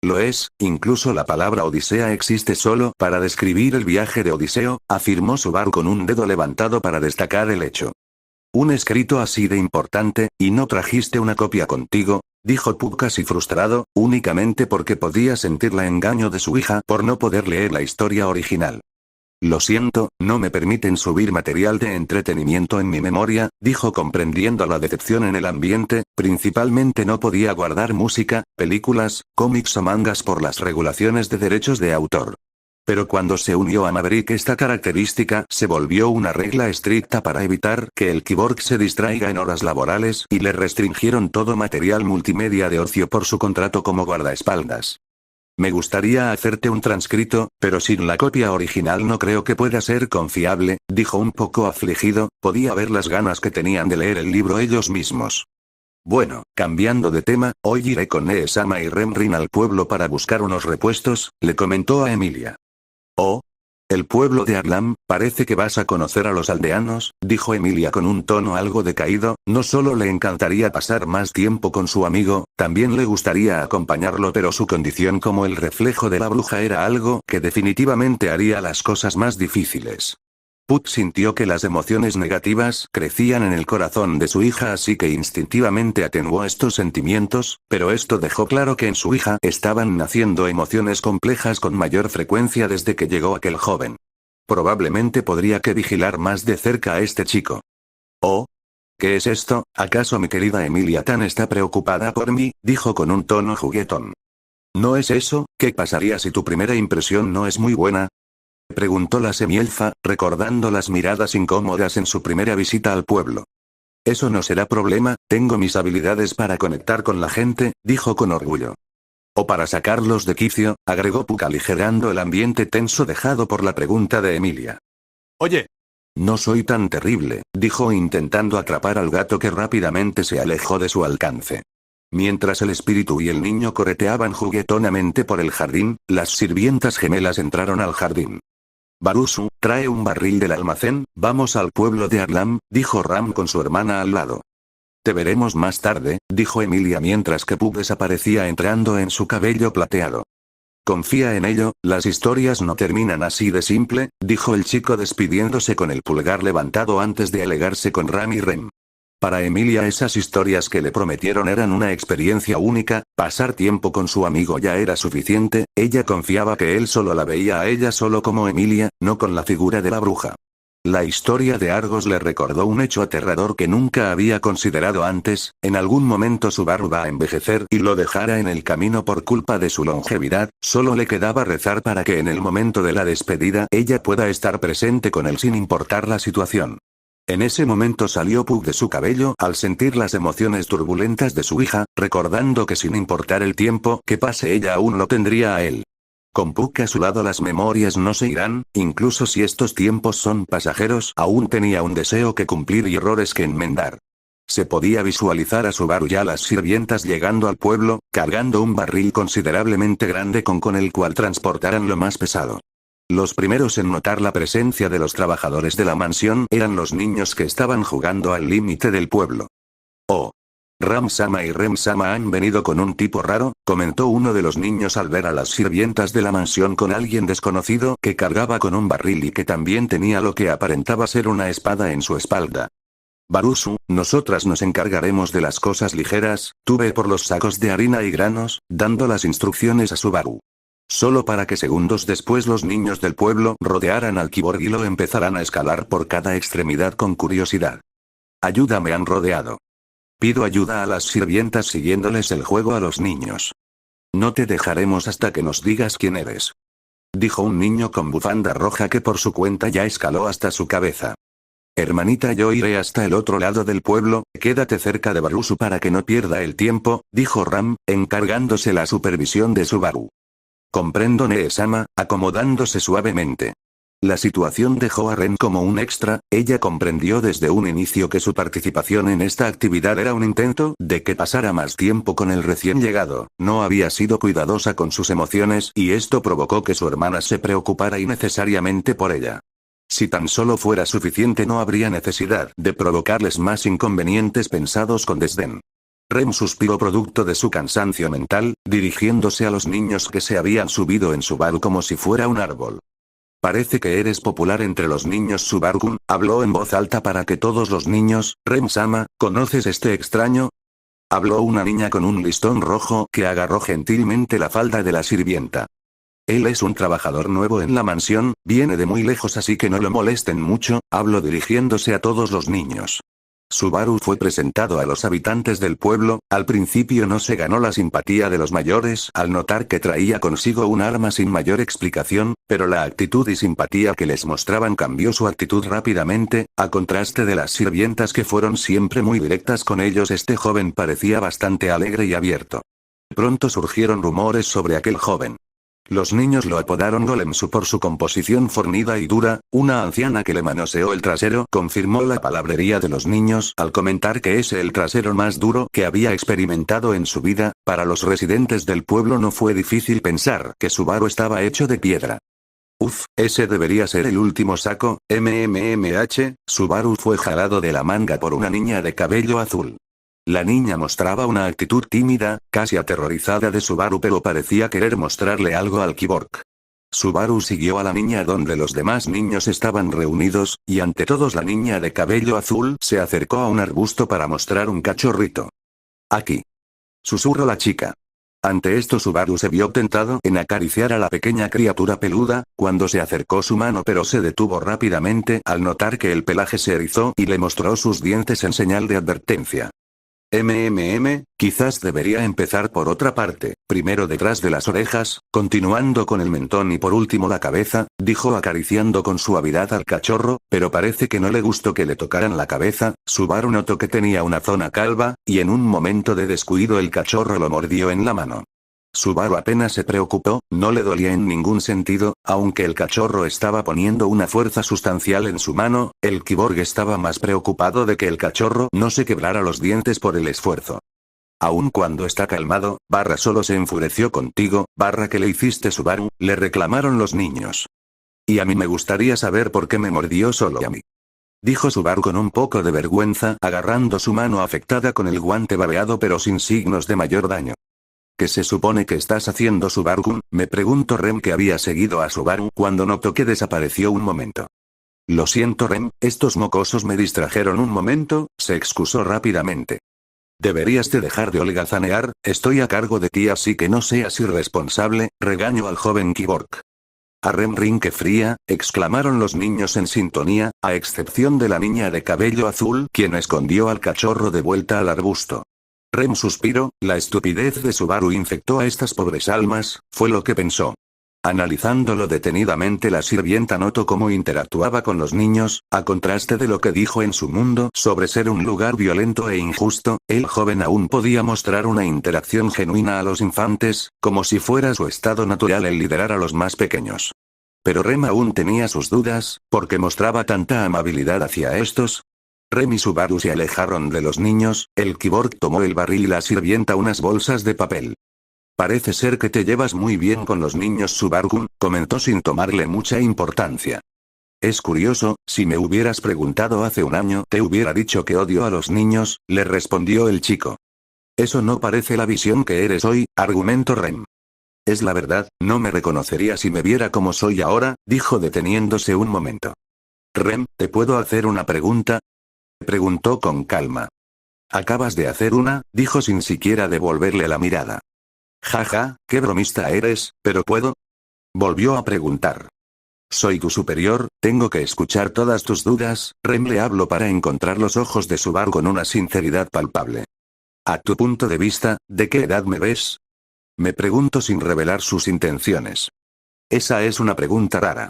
Lo es, incluso la palabra Odisea existe solo para describir el viaje de Odiseo, afirmó Subaru con un dedo levantado para destacar el hecho. Un escrito así de importante, y no trajiste una copia contigo, dijo Puck casi frustrado, únicamente porque podía sentir la engaño de su hija por no poder leer la historia original. Lo siento, no me permiten subir material de entretenimiento en mi memoria, dijo comprendiendo la decepción en el ambiente, principalmente no podía guardar música, películas, cómics o mangas por las regulaciones de derechos de autor. Pero cuando se unió a Maverick esta característica se volvió una regla estricta para evitar que el cyborg se distraiga en horas laborales y le restringieron todo material multimedia de ocio por su contrato como guardaespaldas. Me gustaría hacerte un transcrito, pero sin la copia original no creo que pueda ser confiable, dijo un poco afligido, podía ver las ganas que tenían de leer el libro ellos mismos. Bueno, cambiando de tema, hoy iré con Nee-sama y Remrin al pueblo para buscar unos repuestos, le comentó a Emilia. Oh. El pueblo de Arlam, parece que vas a conocer a los aldeanos, dijo Emilia con un tono algo decaído, no solo le encantaría pasar más tiempo con su amigo, también le gustaría acompañarlo pero su condición como el reflejo de la bruja era algo que definitivamente haría las cosas más difíciles. Puck sintió que las emociones negativas crecían en el corazón de su hija así que instintivamente atenuó estos sentimientos, pero esto dejó claro que en su hija estaban naciendo emociones complejas con mayor frecuencia desde que llegó aquel joven. Probablemente podría que vigilar más de cerca a este chico. ¿Oh? ¿Qué es esto? ¿Acaso mi querida Emilia Tan está preocupada por mí? Dijo con un tono juguetón. ¿No es eso? ¿Qué pasaría si tu primera impresión no es muy buena? Preguntó la semielfa, recordando las miradas incómodas en su primera visita al pueblo. Eso no será problema, tengo mis habilidades para conectar con la gente, dijo con orgullo. O para sacarlos de quicio, agregó Puck aligerando el ambiente tenso dejado por la pregunta de Emilia. Oye. No soy tan terrible, dijo intentando atrapar al gato que rápidamente se alejó de su alcance. Mientras el espíritu y el niño correteaban juguetonamente por el jardín, las sirvientas gemelas entraron al jardín. Barusu, trae un barril del almacén, vamos al pueblo de Arlam, dijo Ram con su hermana al lado. Te veremos más tarde, dijo Emilia mientras que Pug desaparecía entrando en su cabello plateado. Confía en ello, las historias no terminan así de simple, dijo el chico despidiéndose con el pulgar levantado antes de alegarse con Ram y Rem. Para Emilia esas historias que le prometieron eran una experiencia única, pasar tiempo con su amigo ya era suficiente, ella confiaba que él solo la veía a ella solo como Emilia, no con la figura de la bruja. La historia de Argos le recordó un hecho aterrador que nunca había considerado antes, en algún momento Subaru va a envejecer y lo dejara en el camino por culpa de su longevidad, solo le quedaba rezar para que en el momento de la despedida ella pueda estar presente con él sin importar la situación. En ese momento salió Pug de su cabello al sentir las emociones turbulentas de su hija, recordando que sin importar el tiempo que pase ella aún lo tendría a él. Con Pug a su lado las memorias no se irán, incluso si estos tiempos son pasajeros, aún tenía un deseo que cumplir y errores que enmendar. Se podía visualizar a Subaru y a las sirvientas llegando al pueblo, cargando un barril considerablemente grande con el cual transportaran lo más pesado. Los primeros en notar la presencia de los trabajadores de la mansión eran los niños que estaban jugando al límite del pueblo. Oh. Ram-sama y Rem-sama han venido con un tipo raro, comentó uno de los niños al ver a las sirvientas de la mansión con alguien desconocido que cargaba con un barril y que también tenía lo que aparentaba ser una espada en su espalda. Barusu, nosotras nos encargaremos de las cosas ligeras, tú ve por los sacos de harina y granos, dando las instrucciones a Subaru. Solo para que segundos después los niños del pueblo rodearan al kiborg y lo empezaran a escalar por cada extremidad con curiosidad. Ayuda, me han rodeado. Pido ayuda a las sirvientas siguiéndoles el juego a los niños. No te dejaremos hasta que nos digas quién eres. Dijo un niño con bufanda roja que por su cuenta ya escaló hasta su cabeza. Hermanita, yo iré hasta el otro lado del pueblo, quédate cerca de Barusu para que no pierda el tiempo, dijo Ram, encargándose la supervisión de Subaru. Comprendo, Nee-sama, acomodándose suavemente. La situación dejó a Ren como un extra, ella comprendió desde un inicio que su participación en esta actividad era un intento de que pasara más tiempo con el recién llegado, no había sido cuidadosa con sus emociones y esto provocó que su hermana se preocupara innecesariamente por ella. Si tan solo fuera suficiente no habría necesidad de provocarles más inconvenientes pensados con desdén. Rem suspiró producto de su cansancio mental, dirigiéndose a los niños que se habían subido en Subaru como si fuera un árbol. Parece que eres popular entre los niños, Subaru-kun, habló en voz alta para que todos los niños. Rem-sama, ¿conoces este extraño? Habló una niña con un listón rojo que agarró gentilmente la falda de la sirvienta. Él es un trabajador nuevo en la mansión, viene de muy lejos así que no lo molesten mucho, habló dirigiéndose a todos los niños. Subaru fue presentado a los habitantes del pueblo, al principio no se ganó la simpatía de los mayores al notar que traía consigo un arma sin mayor explicación, pero la actitud y simpatía que les mostraban cambió su actitud rápidamente, a contraste de las sirvientas que fueron siempre muy directas con ellos. Este joven parecía bastante alegre y abierto. Pronto surgieron rumores sobre aquel joven. Los niños lo apodaron Golemsu por su composición fornida y dura, una anciana que le manoseó el trasero confirmó la palabrería de los niños al comentar que es el trasero más duro que había experimentado en su vida. Para los residentes del pueblo no fue difícil pensar que Subaru estaba hecho de piedra. Uf, ese debería ser el último saco. Subaru fue jalado de la manga por una niña de cabello azul. La niña mostraba una actitud tímida, casi aterrorizada de Subaru, pero parecía querer mostrarle algo al kiborg. Subaru siguió a la niña donde los demás niños estaban reunidos, y ante todos la niña de cabello azul se acercó a un arbusto para mostrar un cachorrito. Aquí. Susurró la chica. Ante esto Subaru se vio tentado en acariciar a la pequeña criatura peluda, cuando se acercó su mano pero se detuvo rápidamente al notar que el pelaje se erizó y le mostró sus dientes en señal de advertencia. Quizás debería empezar por otra parte, primero detrás de las orejas, continuando con el mentón y por último la cabeza, dijo acariciando con suavidad al cachorro, pero parece que no le gustó que le tocaran la cabeza. Subaru notó que tenía una zona calva, y en un momento de descuido el cachorro lo mordió en la mano. Subaru apenas se preocupó, no le dolía en ningún sentido, aunque el cachorro estaba poniendo una fuerza sustancial en su mano, el kiborg estaba más preocupado de que el cachorro no se quebrara los dientes por el esfuerzo. Aun cuando está calmado, solo se enfureció contigo, que le hiciste Subaru, le reclamaron los niños. Y a mí me gustaría saber por qué me mordió solo a mí. Dijo Subaru con un poco de vergüenza, agarrando su mano afectada con el guante babeado pero sin signos de mayor daño. ¿Qué se supone que estás haciendo, Subaru-kun? Me preguntó Rem, que había seguido a Subaru cuando notó que desapareció un momento. Lo siento, Rem, estos mocosos me distrajeron un momento, se excusó rápidamente. Deberías de dejar de holgazanear, estoy a cargo de ti, así que no seas irresponsable, regañó al joven Kyborg. A Rem rinque fría, exclamaron los niños en sintonía, a excepción de la niña de cabello azul, quien escondió al cachorro de vuelta al arbusto. Rem suspiró, la estupidez de Subaru infectó a estas pobres almas, fue lo que pensó. Analizándolo detenidamente, la sirvienta notó cómo interactuaba con los niños, a contraste de lo que dijo en su mundo sobre ser un lugar violento e injusto, el joven aún podía mostrar una interacción genuina a los infantes, como si fuera su estado natural el liderar a los más pequeños. Pero Rem aún tenía sus dudas, ¿por qué mostraba tanta amabilidad hacia estos? Rem y Subaru se alejaron de los niños, el Kyborg tomó el barril y la sirvienta unas bolsas de papel. Parece ser que te llevas muy bien con los niños, Subaru-kun, comentó sin tomarle mucha importancia. Es curioso, si me hubieras preguntado hace un año te hubiera dicho que odio a los niños, le respondió el chico. Eso no parece la visión que eres hoy, argumentó Rem. Es la verdad, no me reconocería si me viera como soy ahora, dijo deteniéndose un momento. Rem, ¿te puedo hacer una pregunta? Preguntó con calma. Acabas de hacer una, dijo sin siquiera devolverle la mirada. Jaja, qué bromista eres, pero ¿puedo? Volvió a preguntar. Soy tu superior, tengo que escuchar todas tus dudas, Rem le habló para encontrar los ojos de Subaru con una sinceridad palpable. A tu punto de vista, ¿de qué edad me ves? Me preguntó sin revelar sus intenciones. Esa es una pregunta rara.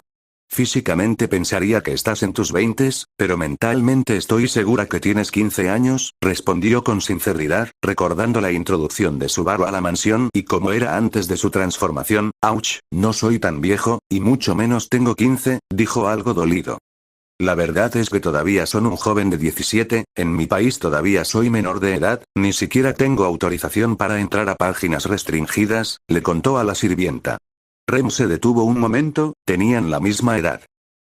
Físicamente pensaría que estás en tus 20s, pero mentalmente estoy segura que tienes 15 años, respondió con sinceridad, recordando la introducción de Subaru a la mansión y cómo era antes de su transformación. Ouch, no soy tan viejo, y mucho menos tengo 15, dijo algo dolido. La verdad es que todavía son un joven de 17, en mi país todavía soy menor de edad, ni siquiera tengo autorización para entrar a páginas restringidas, le contó a la sirvienta. Rem se detuvo un momento, tenían la misma edad.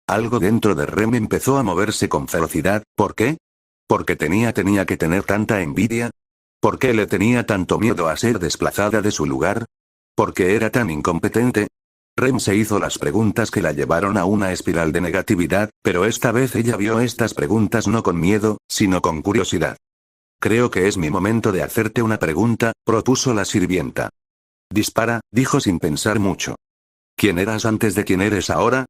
Algo dentro de Rem empezó a moverse con ferocidad, ¿por qué? ¿Por qué tenía que tener tanta envidia? ¿Por qué le tenía tanto miedo a ser desplazada de su lugar? ¿Por qué era tan incompetente? Rem se hizo las preguntas que la llevaron a una espiral de negatividad, pero esta vez ella vio estas preguntas no con miedo, sino con curiosidad. Creo que es mi momento de hacerte una pregunta, propuso la sirvienta. Dispara, dijo sin pensar mucho. ¿Quién eras antes de quién eres ahora?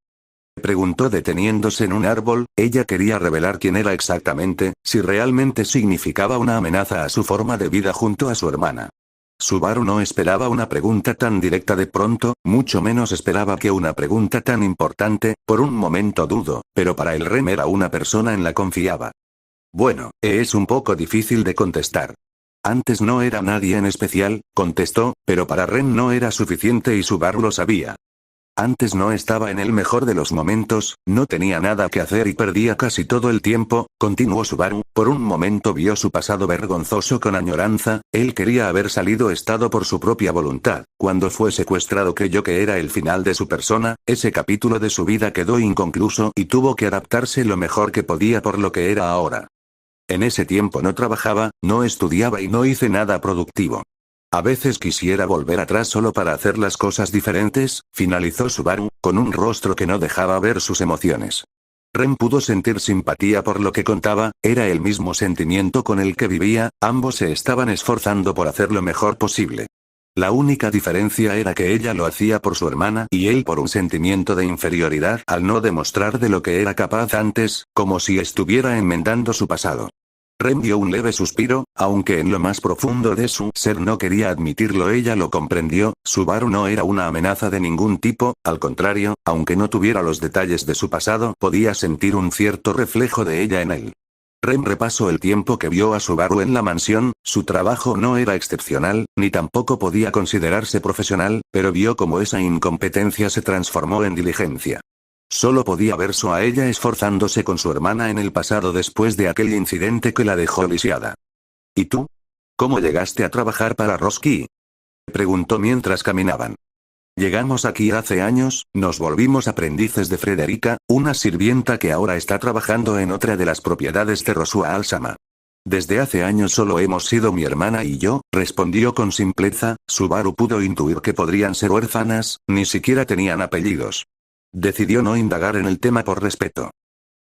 Preguntó deteniéndose en un árbol, ella quería revelar quién era exactamente, si realmente significaba una amenaza a su forma de vida junto a su hermana. Subaru no esperaba una pregunta tan directa de pronto, mucho menos esperaba que una pregunta tan importante, por un momento dudó, pero para el Rem era una persona en la confiaba. Bueno, es un poco difícil de contestar. Antes no era nadie en especial, contestó, pero para Rem no era suficiente y Subaru lo sabía. Antes no estaba en el mejor de los momentos, no tenía nada que hacer y perdía casi todo el tiempo, continuó Subaru, por un momento vio su pasado vergonzoso con añoranza, él quería haber salido estado por su propia voluntad, cuando fue secuestrado creyó que era el final de su persona, ese capítulo de su vida quedó inconcluso y tuvo que adaptarse lo mejor que podía por lo que era ahora. En ese tiempo no trabajaba, no estudiaba y no hice nada productivo. A veces quisiera volver atrás solo para hacer las cosas diferentes, finalizó Subaru, con un rostro que no dejaba ver sus emociones. Rem pudo sentir simpatía por lo que contaba, era el mismo sentimiento con el que vivía, ambos se estaban esforzando por hacer lo mejor posible. La única diferencia era que ella lo hacía por su hermana y él por un sentimiento de inferioridad al no demostrar de lo que era capaz antes, como si estuviera enmendando su pasado. Rem dio un leve suspiro, aunque en lo más profundo de su ser no quería admitirlo, ella lo comprendió, Subaru no era una amenaza de ningún tipo, al contrario, aunque no tuviera los detalles de su pasado, podía sentir un cierto reflejo de ella en él. Rem repasó el tiempo que vio a Subaru en la mansión, su trabajo no era excepcional, ni tampoco podía considerarse profesional, pero vio cómo esa incompetencia se transformó en diligencia. Solo podía verse a ella esforzándose con su hermana en el pasado después de aquel incidente que la dejó lisiada. ¿Y tú? ¿Cómo llegaste a trabajar para Roski? Preguntó mientras caminaban. Llegamos aquí hace años, nos volvimos aprendices de Frederica, una sirvienta que ahora está trabajando en otra de las propiedades de Rosua Al-Sama. Desde hace años solo hemos sido mi hermana y yo, respondió con simpleza. Subaru pudo intuir que podrían ser huérfanas, ni siquiera tenían apellidos. Decidió no indagar en el tema por respeto.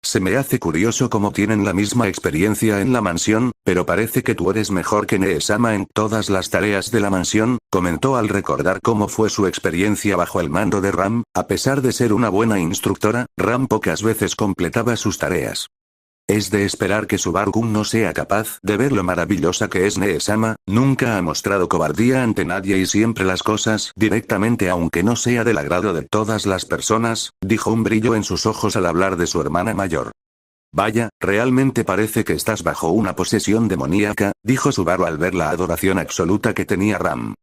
Se me hace curioso cómo tienen la misma experiencia en la mansión, pero parece que tú eres mejor que Nee-sama en todas las tareas de la mansión, comentó al recordar cómo fue su experiencia bajo el mando de Ram. A pesar de ser una buena instructora, Ram pocas veces completaba sus tareas. Es de esperar que Subaru-kun no sea capaz de ver lo maravillosa que es Nee-sama, nunca ha mostrado cobardía ante nadie y siempre las cosas directamente aunque no sea del agrado de todas las personas, dijo un brillo en sus ojos al hablar de su hermana mayor. Vaya, realmente parece que estás bajo una posesión demoníaca, dijo Subaru al ver la adoración absoluta que tenía Ram.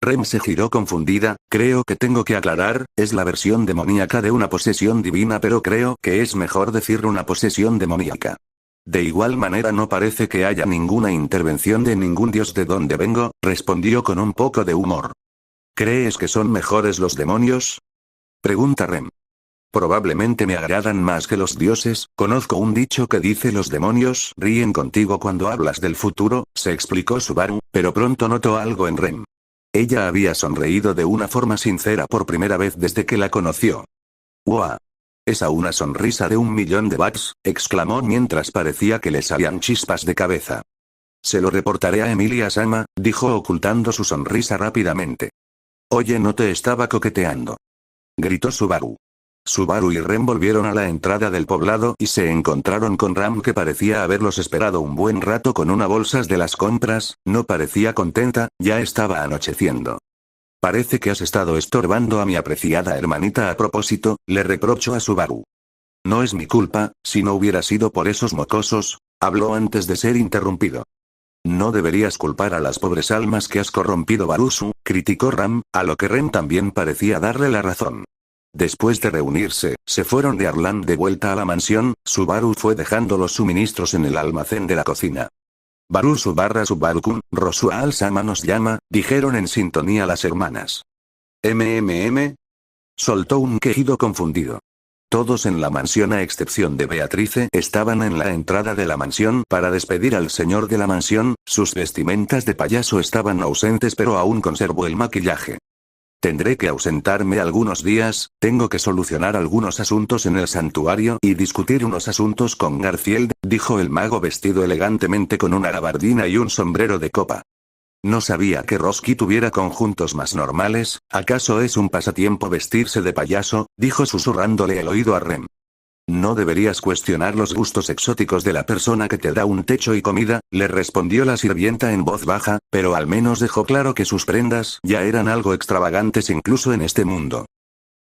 Rem se giró confundida. Creo que tengo que aclarar, es la versión demoníaca de una posesión divina, pero creo que es mejor decir una posesión demoníaca. De igual manera no parece que haya ninguna intervención de ningún dios de donde vengo, respondió con un poco de humor. ¿Crees que son mejores los demonios? Pregunta Rem. Probablemente me agradan más que los dioses. Conozco un dicho que dice los demonios ríen contigo cuando hablas del futuro, se explicó Subaru, pero pronto notó algo en Rem. Ella había sonreído de una forma sincera por primera vez desde que la conoció. ¡Wow! Esa una sonrisa de 1.000.000 de bats, exclamó mientras parecía que le salían chispas de cabeza. Se lo reportaré a Emilia-sama, dijo ocultando su sonrisa rápidamente. Oye, no te estaba coqueteando. Gritó Subaru. Subaru y Rem volvieron a la entrada del poblado y se encontraron con Ram, que parecía haberlos esperado un buen rato con una bolsas de las compras. No parecía contenta, ya estaba anocheciendo. Parece que has estado estorbando a mi apreciada hermanita a propósito, le reprochó a Subaru. No es mi culpa, si no hubiera sido por esos mocosos, habló antes de ser interrumpido. No deberías culpar a las pobres almas que has corrompido, Barusu, criticó Ram, a lo que Rem también parecía darle la razón. Después de reunirse, se fueron de Arlan de vuelta a la mansión. Subaru fue dejando los suministros en el almacén de la cocina. Barusu-Subaru-kun, Rosua Al-sama nos llama, dijeron en sintonía las hermanas. Soltó un quejido confundido. Todos en la mansión a excepción de Beatrice estaban en la entrada de la mansión para despedir al señor de la mansión. Sus vestimentas de payaso estaban ausentes, pero aún conservó el maquillaje. Tendré que ausentarme algunos días, tengo que solucionar algunos asuntos en el santuario y discutir unos asuntos con Garfield, dijo el mago vestido elegantemente con una gabardina y un sombrero de copa. No sabía que Roski tuviera conjuntos más normales. ¿Acaso es un pasatiempo vestirse de payaso?, dijo susurrándole al oído a Rem. No deberías cuestionar los gustos exóticos de la persona que te da un techo y comida, le respondió la sirvienta en voz baja, pero al menos dejó claro que sus prendas ya eran algo extravagantes incluso en este mundo.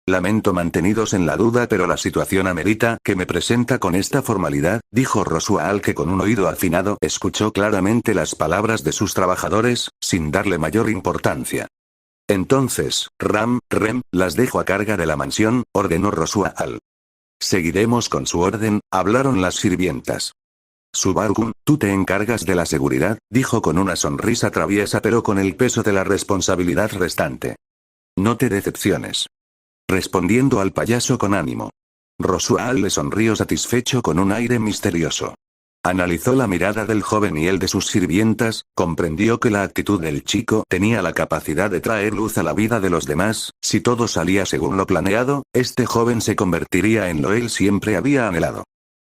Lamento mantenidos en la duda, pero la situación amerita que me presenta con esta formalidad, dijo Rosua Al, que con un oído afinado escuchó claramente las palabras de sus trabajadores, sin darle mayor importancia. Entonces, Rem, las dejo a carga de la mansión, ordenó Rosua Al. Seguiremos con su orden, hablaron las sirvientas. Subaru-kun, tú te encargas de la seguridad, dijo con una sonrisa traviesa pero con el peso de la responsabilidad restante. No te decepciones. Respondiendo al payaso con ánimo. Rosua Al le sonrió satisfecho con un aire misterioso. Analizó la mirada del joven y el de sus sirvientas, comprendió que la actitud del chico tenía la capacidad de traer luz a la vida de los demás. Si todo salía según lo planeado, este joven se convertiría en lo él siempre había anhelado.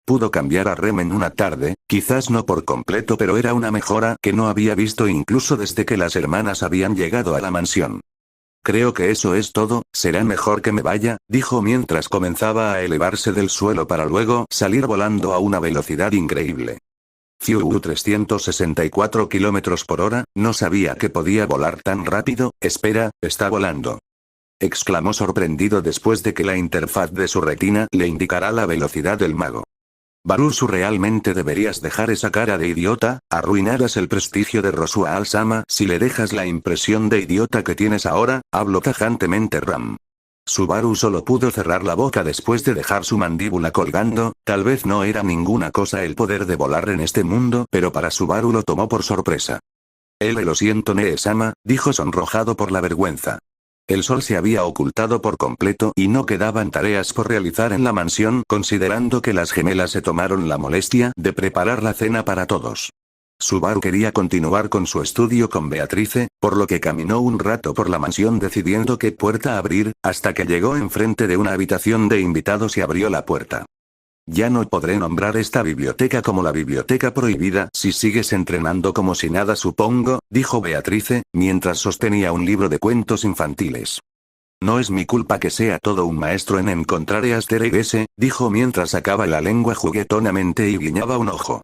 Pudo cambiar a Rem en una tarde, quizás no por completo, pero era una mejora que no había visto incluso desde que las hermanas habían llegado a la mansión. Creo que eso es todo, será mejor que me vaya, dijo mientras comenzaba a elevarse del suelo para luego salir volando a una velocidad increíble. 364 kilómetros por hora, no sabía que podía volar tan rápido. Espera, está volando. Exclamó sorprendido después de que la interfaz de su retina le indicara la velocidad del mago. Barusu, realmente deberías dejar esa cara de idiota, arruinarás el prestigio de Rosua Al-sama si le dejas la impresión de idiota que tienes ahora, habló tajantemente Ram. Subaru solo pudo cerrar la boca después de dejar su mandíbula colgando. Tal vez no era ninguna cosa el poder de volar en este mundo, pero para Subaru lo tomó por sorpresa. Lo siento Nee-sama, dijo sonrojado por la vergüenza. El sol se había ocultado por completo y no quedaban tareas por realizar en la mansión, considerando que las gemelas se tomaron la molestia de preparar la cena para todos. Subaru quería continuar con su estudio con Beatrice, por lo que caminó un rato por la mansión decidiendo qué puerta abrir, hasta que llegó enfrente de una habitación de invitados y abrió la puerta. Ya no podré nombrar esta biblioteca como la biblioteca prohibida si sigues entrenando como si nada, supongo, dijo Beatrice, mientras sostenía un libro de cuentos infantiles. No es mi culpa que sea todo un maestro en encontrar easter eggs, dijo mientras sacaba la lengua juguetonamente y guiñaba un ojo.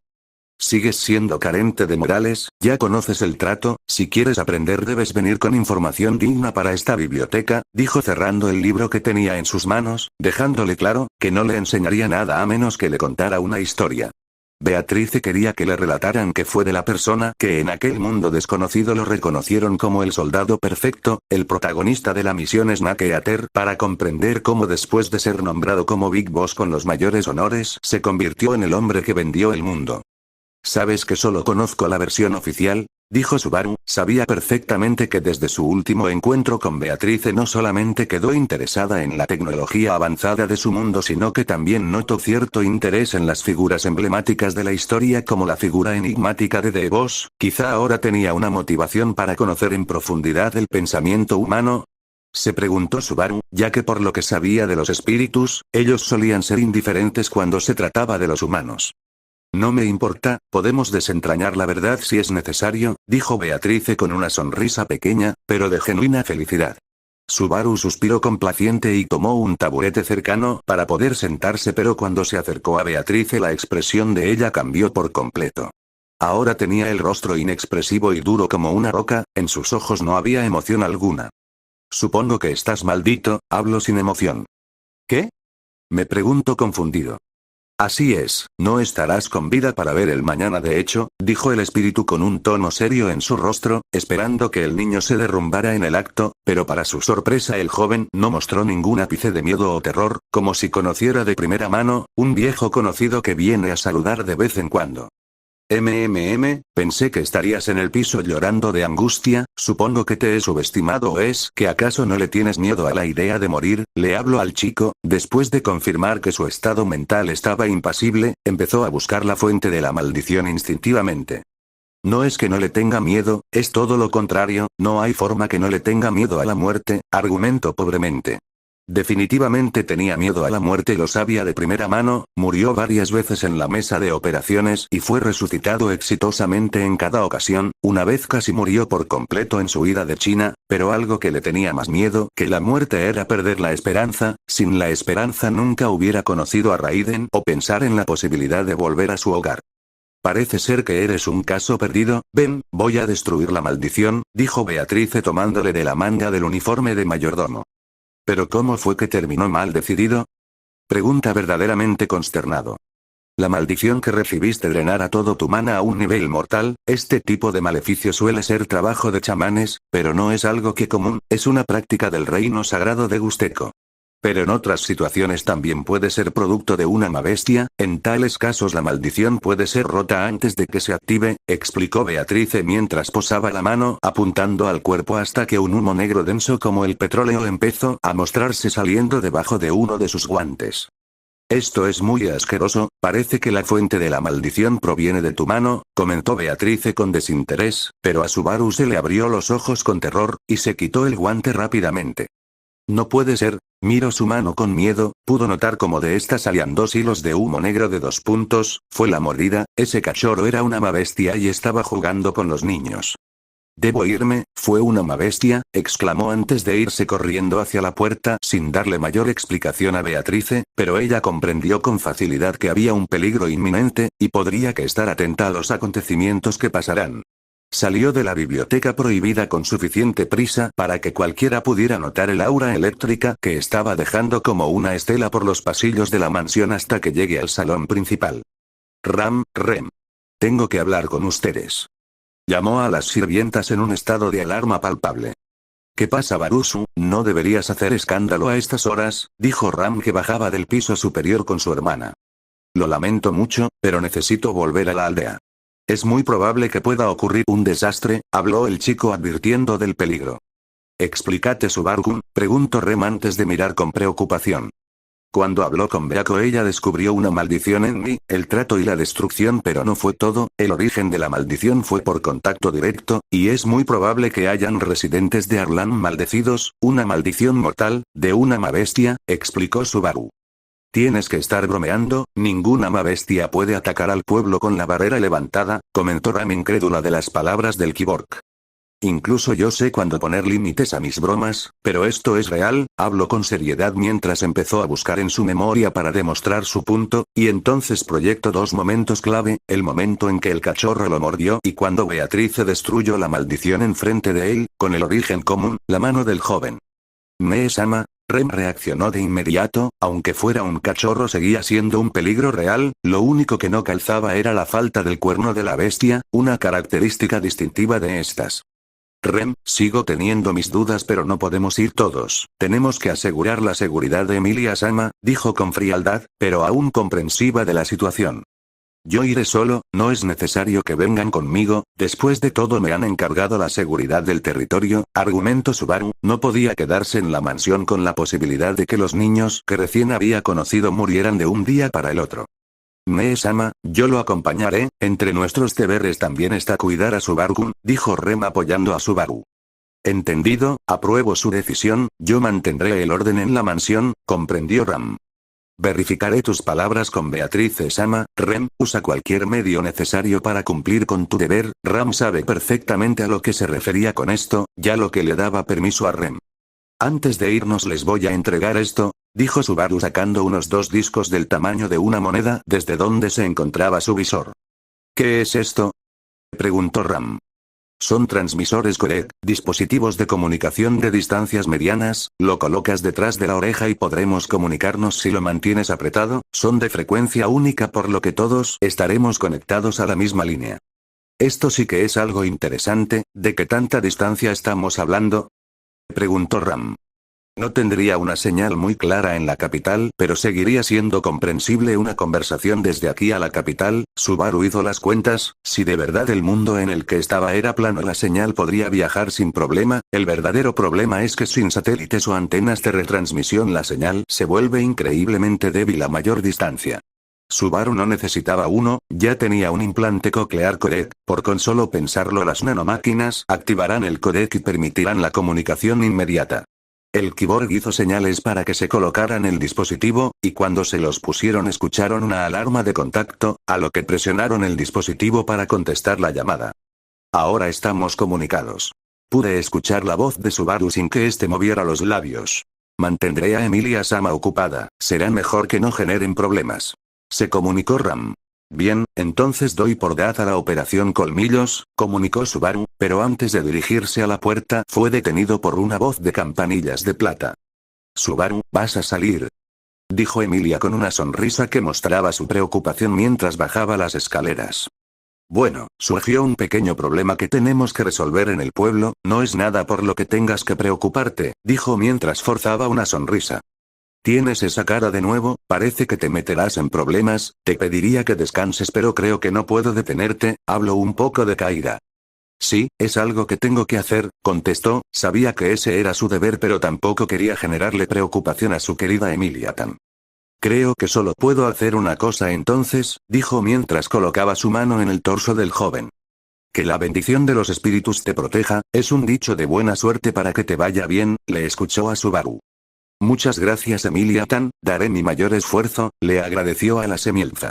Sigues siendo carente de modales, ya conoces el trato, si quieres aprender debes venir con información digna para esta biblioteca, dijo cerrando el libro que tenía en sus manos, dejándole claro, que no le enseñaría nada a menos que le contara una historia. Beatrice quería que le relataran que fue de la persona que en aquel mundo desconocido lo reconocieron como el soldado perfecto, el protagonista de la misión Snake Eater, para comprender cómo después de ser nombrado como Big Boss con los mayores honores, se convirtió en el hombre que vendió el mundo. ¿Sabes que solo conozco la versión oficial? Dijo Subaru. Sabía perfectamente que desde su último encuentro con Beatrice no solamente quedó interesada en la tecnología avanzada de su mundo, sino que también notó cierto interés en las figuras emblemáticas de la historia como la figura enigmática de The Boss. Quizá ahora tenía una motivación para conocer en profundidad el pensamiento humano. Se preguntó Subaru, ya que por lo que sabía de los espíritus, ellos solían ser indiferentes cuando se trataba de los humanos. No me importa, podemos desentrañar la verdad si es necesario, dijo Beatrice con una sonrisa pequeña, pero de genuina felicidad. Subaru suspiró complaciente y tomó un taburete cercano para poder sentarse, pero cuando se acercó a Beatrice la expresión de ella cambió por completo. Ahora tenía el rostro inexpresivo y duro como una roca, en sus ojos no había emoción alguna. Supongo que estás maldito, hablo sin emoción. ¿Qué? Me pregunto confundido. Así es, no estarás con vida para ver el mañana, de hecho, dijo el espíritu con un tono serio en su rostro, esperando que el niño se derrumbara en el acto, pero para su sorpresa el joven no mostró ningún ápice de miedo o terror, como si conociera de primera mano, un viejo conocido que viene a saludar de vez en cuando. Pensé que estarías en el piso llorando de angustia, supongo que te he subestimado, ¿o es que acaso no le tienes miedo a la idea de morir? Le habló al chico, después de confirmar que su estado mental estaba impasible, empezó a buscar la fuente de la maldición instintivamente. No es que no le tenga miedo, es todo lo contrario, no hay forma que no le tenga miedo a la muerte, argumentó pobremente. Definitivamente tenía miedo a la muerte, lo sabía de primera mano, murió varias veces en la mesa de operaciones y fue resucitado exitosamente en cada ocasión, una vez casi murió por completo en su huida de China, pero algo que le tenía más miedo que la muerte era perder la esperanza. Sin la esperanza nunca hubiera conocido a Raiden o pensar en la posibilidad de volver a su hogar. Parece ser que eres un caso perdido. Ven, voy a destruir la maldición, dijo Beatrice tomándole de la manga del uniforme de mayordomo. ¿Pero cómo fue que terminó mal decidido? Pregunta verdaderamente consternado. La maldición que recibiste drenará todo tu mana a un nivel mortal. Este tipo de maleficio suele ser trabajo de chamanes, pero no es algo que común, es una práctica del reino sagrado de Gusteco. Pero en otras situaciones también puede ser producto de una bestia, en tales casos la maldición puede ser rota antes de que se active, explicó Beatrice mientras posaba la mano apuntando al cuerpo hasta que un humo negro denso como el petróleo empezó a mostrarse saliendo debajo de uno de sus guantes. Esto es muy asqueroso, parece que la fuente de la maldición proviene de tu mano, comentó Beatrice con desinterés, pero a Subaru se le abrió los ojos con terror, y se quitó el guante rápidamente. No puede ser, miró su mano con miedo, pudo notar como de esta salían 2 hilos de humo negro de 2 puntos, fue la mordida, ese cachorro era una bestia y estaba jugando con los niños. Debo irme, fue una bestia, exclamó antes de irse corriendo hacia la puerta sin darle mayor explicación a Beatrice, pero ella comprendió con facilidad que había un peligro inminente, y podría que estar atenta a los acontecimientos que pasarán. Salió de la biblioteca prohibida con suficiente prisa para que cualquiera pudiera notar el aura eléctrica que estaba dejando como una estela por los pasillos de la mansión hasta que llegue al salón principal. Rem. Tengo que hablar con ustedes. Llamó a las sirvientas en un estado de alarma palpable. ¿Qué pasa, Barusu? No deberías hacer escándalo a estas horas, dijo Ram, que bajaba del piso superior con su hermana. Lo lamento mucho, pero necesito volver a la aldea. Es muy probable que pueda ocurrir un desastre, habló el chico advirtiendo del peligro. Explícate, Subaru-kun, preguntó Rem antes de mirar con preocupación. Cuando habló con Beako, ella descubrió una maldición en mí, el trato y la destrucción, pero no fue todo, el origen de la maldición fue por contacto directo, y es muy probable que hayan residentes de Arlan maldecidos, una maldición mortal, de una bestia, explicó Subaru. Tienes que estar bromeando, ninguna bestia puede atacar al pueblo con la barrera levantada, comentó Ram, incrédula de las palabras del Kiborg. Incluso yo sé cuándo poner límites a mis bromas, pero esto es real, habló con seriedad mientras empezó a buscar en su memoria para demostrar su punto, y entonces proyectó dos momentos clave, el momento en que el cachorro lo mordió y cuando Beatrice destruyó la maldición enfrente de él, con el origen común, la mano del joven. ¿Me-sama? Rem reaccionó de inmediato, aunque fuera un cachorro seguía siendo un peligro real, lo único que no calzaba era la falta del cuerno de la bestia, una característica distintiva de estas. Rem, sigo teniendo mis dudas, pero no podemos ir todos. Tenemos que asegurar la seguridad de Emilia-sama, dijo con frialdad, pero aún comprensiva de la situación. Yo iré solo, no es necesario que vengan conmigo, después de todo me han encargado la seguridad del territorio, argumentó Subaru, no podía quedarse en la mansión con la posibilidad de que los niños que recién había conocido murieran de un día para el otro. Me-sama, yo lo acompañaré, entre nuestros deberes también está cuidar a Subaru-kun, dijo Rem apoyando a Subaru. Entendido, apruebo su decisión, yo mantendré el orden en la mansión, comprendió Ram. Verificaré tus palabras con Beatrice-sama, Rem, usa cualquier medio necesario para cumplir con tu deber, Ram sabe perfectamente a lo que se refería con esto, ya lo que le daba permiso a Rem. Antes de irnos les voy a entregar esto, dijo Subaru sacando unos 2 discos del tamaño de una moneda desde donde se encontraba su visor. ¿Qué es esto?, preguntó Ram. Son transmisores codec, dispositivos de comunicación de distancias medianas, lo colocas detrás de la oreja y podremos comunicarnos si lo mantienes apretado, son de frecuencia única por lo que todos estaremos conectados a la misma línea. Esto sí que es algo interesante, ¿de qué tanta distancia estamos hablando?, preguntó Ram. No tendría una señal muy clara en la capital, pero seguiría siendo comprensible una conversación desde aquí a la capital. Subaru hizo las cuentas, si de verdad el mundo en el que estaba era plano la señal podría viajar sin problema, el verdadero problema es que sin satélites o antenas de retransmisión la señal se vuelve increíblemente débil a mayor distancia. Subaru no necesitaba uno, ya tenía un implante coclear codec, por con solo pensarlo las nanomáquinas activarán el codec y permitirán la comunicación inmediata. El Kiborg hizo señales para que se colocaran el dispositivo, y cuando se los pusieron escucharon una alarma de contacto, a lo que presionaron el dispositivo para contestar la llamada. Ahora estamos comunicados. Pude escuchar la voz de Subaru sin que éste moviera los labios. Mantendré a Emilia-sama ocupada, será mejor que no generen problemas. Se comunicó Ram. Bien, entonces doy por dada la operación Colmillos, comunicó Subaru, pero antes de dirigirse a la puerta fue detenido por una voz de campanillas de plata. Subaru, ¿vas a salir?, dijo Emilia con una sonrisa que mostraba su preocupación mientras bajaba las escaleras. Bueno, surgió un pequeño problema que tenemos que resolver en el pueblo, no es nada por lo que tengas que preocuparte, dijo mientras forzaba una sonrisa. Tienes esa cara de nuevo, parece que te meterás en problemas, te pediría que descanses pero creo que no puedo detenerte, habló un poco decaída. Sí, es algo que tengo que hacer, contestó, sabía que ese era su deber pero tampoco quería generarle preocupación a su querida Emilia-tan. Creo que solo puedo hacer una cosa entonces, dijo mientras colocaba su mano en el torso del joven. Que la bendición de los espíritus te proteja, es un dicho de buena suerte para que te vaya bien, le escuchó a Subaru. Muchas gracias Emilia-tan, daré mi mayor esfuerzo, le agradeció a la semielfa.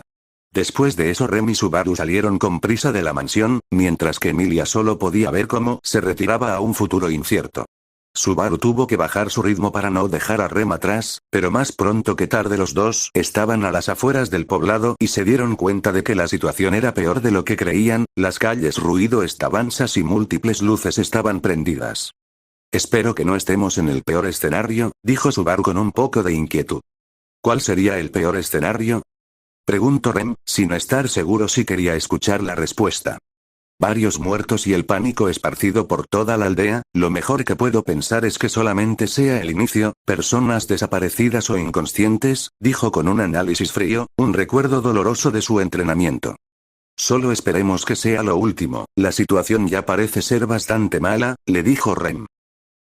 Después de eso Rem y Subaru salieron con prisa de la mansión, mientras que Emilia solo podía ver cómo se retiraba a un futuro incierto. Subaru tuvo que bajar su ritmo para no dejar a Rem atrás, pero más pronto que tarde los dos estaban a las afueras del poblado y se dieron cuenta de que la situación era peor de lo que creían, las calles ruido estaban sas y múltiples luces estaban prendidas. Espero que no estemos en el peor escenario, dijo Subaru con un poco de inquietud. ¿Cuál sería el peor escenario?, preguntó Rem, sin estar seguro si quería escuchar la respuesta. Varios muertos y el pánico esparcido por toda la aldea, lo mejor que puedo pensar es que solamente sea el inicio, personas desaparecidas o inconscientes, dijo con un análisis frío, un recuerdo doloroso de su entrenamiento. Solo esperemos que sea lo último, la situación ya parece ser bastante mala, le dijo Rem.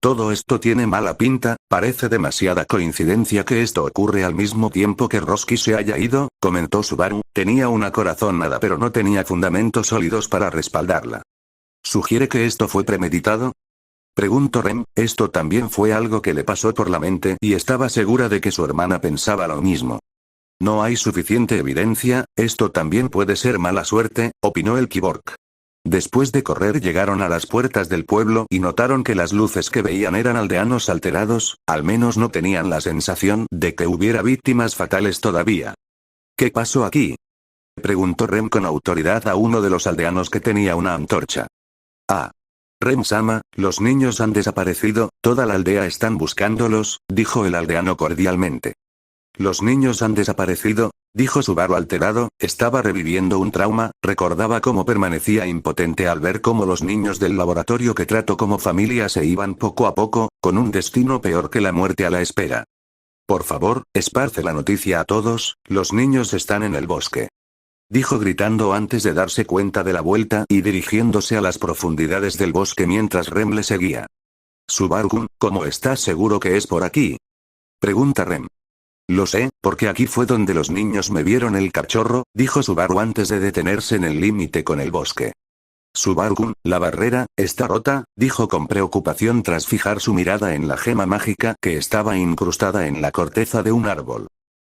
Todo esto tiene mala pinta, parece demasiada coincidencia que esto ocurre al mismo tiempo que Roski se haya ido, comentó Subaru, tenía una corazonada pero no tenía fundamentos sólidos para respaldarla. ¿Sugiere que esto fue premeditado? Preguntó Rem, esto también fue algo que le pasó por la mente y estaba segura de que su hermana pensaba lo mismo. No hay suficiente evidencia, esto también puede ser mala suerte, opinó el Kyborg. Después de correr llegaron a las puertas del pueblo y notaron que las luces que veían eran aldeanos alterados, al menos no tenían la sensación de que hubiera víctimas fatales todavía. ¿Qué pasó aquí? Preguntó Rem con autoridad a uno de los aldeanos que tenía una antorcha. Ah. Rem-sama, los niños han desaparecido, toda la aldea están buscándolos, dijo el aldeano cordialmente. Los niños han desaparecido, dijo Subaru alterado, estaba reviviendo un trauma, recordaba cómo permanecía impotente al ver cómo los niños del laboratorio que trató como familia se iban poco a poco, con un destino peor que la muerte a la espera. Por favor, esparce la noticia a todos, los niños están en el bosque. Dijo gritando antes de darse cuenta de la vuelta y dirigiéndose a las profundidades del bosque mientras Rem le seguía. Subaru-kun, ¿cómo estás seguro que es por aquí? Pregunta Rem. Lo sé, porque aquí fue donde los niños me vieron el cachorro, dijo Subaru antes de detenerse en el límite con el bosque. Subaru-kun, la barrera, está rota, dijo con preocupación tras fijar su mirada en la gema mágica que estaba incrustada en la corteza de un árbol.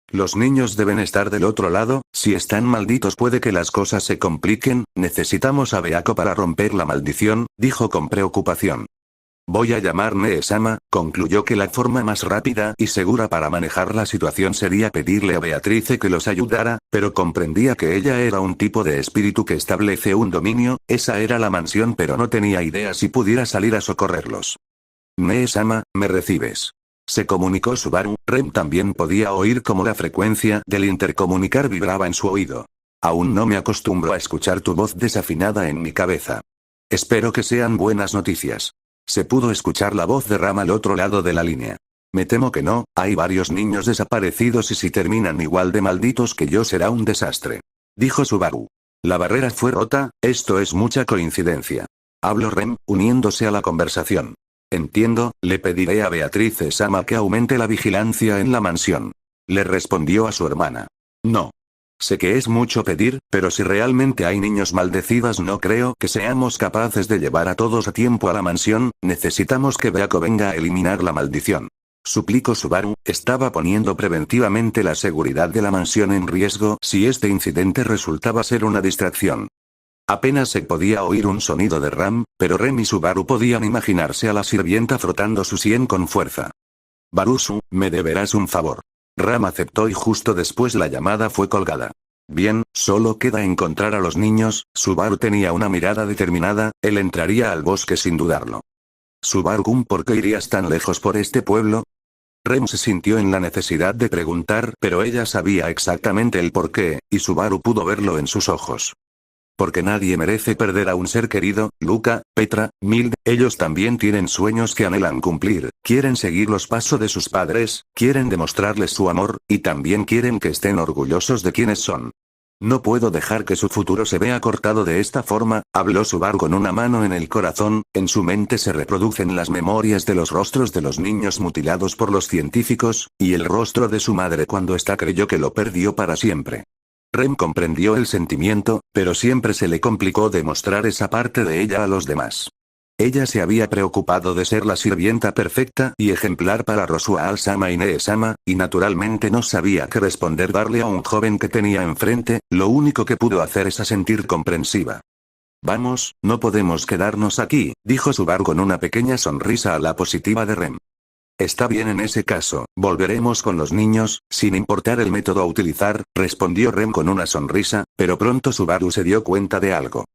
Los niños deben estar del otro lado, si están malditos puede que las cosas se compliquen, necesitamos a Beako para romper la maldición, dijo con preocupación. Voy a llamar Nee-sama, concluyó que la forma más rápida y segura para manejar la situación sería pedirle a Beatrice que los ayudara, pero comprendía que ella era un tipo de espíritu que establece un dominio, esa era la mansión pero no tenía idea si pudiera salir a socorrerlos. Nee-sama, ¿me recibes? Se comunicó Subaru, Rem también podía oír cómo la frecuencia del intercomunicar vibraba en su oído. Aún no me acostumbro a escuchar tu voz desafinada en mi cabeza. Espero que sean buenas noticias. Se pudo escuchar la voz de Ram al otro lado de la línea. Me temo que no, hay varios niños desaparecidos y si terminan igual de malditos que yo será un desastre. Dijo Subaru. La barrera fue rota, esto es mucha coincidencia. Habló Rem, uniéndose a la conversación. Entiendo, le pediré a Beatrice-sama que aumente la vigilancia en la mansión. Le respondió a su hermana. No. Sé que es mucho pedir, pero si realmente hay niños maldecidos no creo que seamos capaces de llevar a todos a tiempo a la mansión, necesitamos que Beako venga a eliminar la maldición. Suplicó Subaru, estaba poniendo preventivamente la seguridad de la mansión en riesgo si este incidente resultaba ser una distracción. Apenas se podía oír un sonido de Ram, pero Rem y Subaru podían imaginarse a la sirvienta frotando su sien con fuerza. Barusu, me deberás un favor. Ram aceptó y justo después la llamada fue colgada. Bien, solo queda encontrar a los niños, Subaru tenía una mirada determinada, él entraría al bosque sin dudarlo. Subaru-kun, ¿por qué irías tan lejos por este pueblo? Rem se sintió en la necesidad de preguntar, pero ella sabía exactamente el porqué, y Subaru pudo verlo en sus ojos. Porque nadie merece perder a un ser querido, Luca, Petra, Mild, ellos también tienen sueños que anhelan cumplir, quieren seguir los pasos de sus padres, quieren demostrarles su amor, y también quieren que estén orgullosos de quienes son. No puedo dejar que su futuro se vea cortado de esta forma, habló Subaru con una mano en el corazón, en su mente se reproducen las memorias de los rostros de los niños mutilados por los científicos, y el rostro de su madre cuando ésta creyó que lo perdió para siempre. Rem comprendió el sentimiento, pero siempre se le complicó demostrar esa parte de ella a los demás. Ella se había preocupado de ser la sirvienta perfecta y ejemplar para Rosual-sama y Nee-sama, y naturalmente no sabía qué responder darle a un joven que tenía enfrente, lo único que pudo hacer es asentir comprensiva. Vamos, no podemos quedarnos aquí, dijo Subaru con una pequeña sonrisa a la positiva de Rem. Está bien en ese caso, volveremos con los niños, sin importar el método a utilizar, respondió Rem con una sonrisa, pero pronto Subaru se dio cuenta de algo.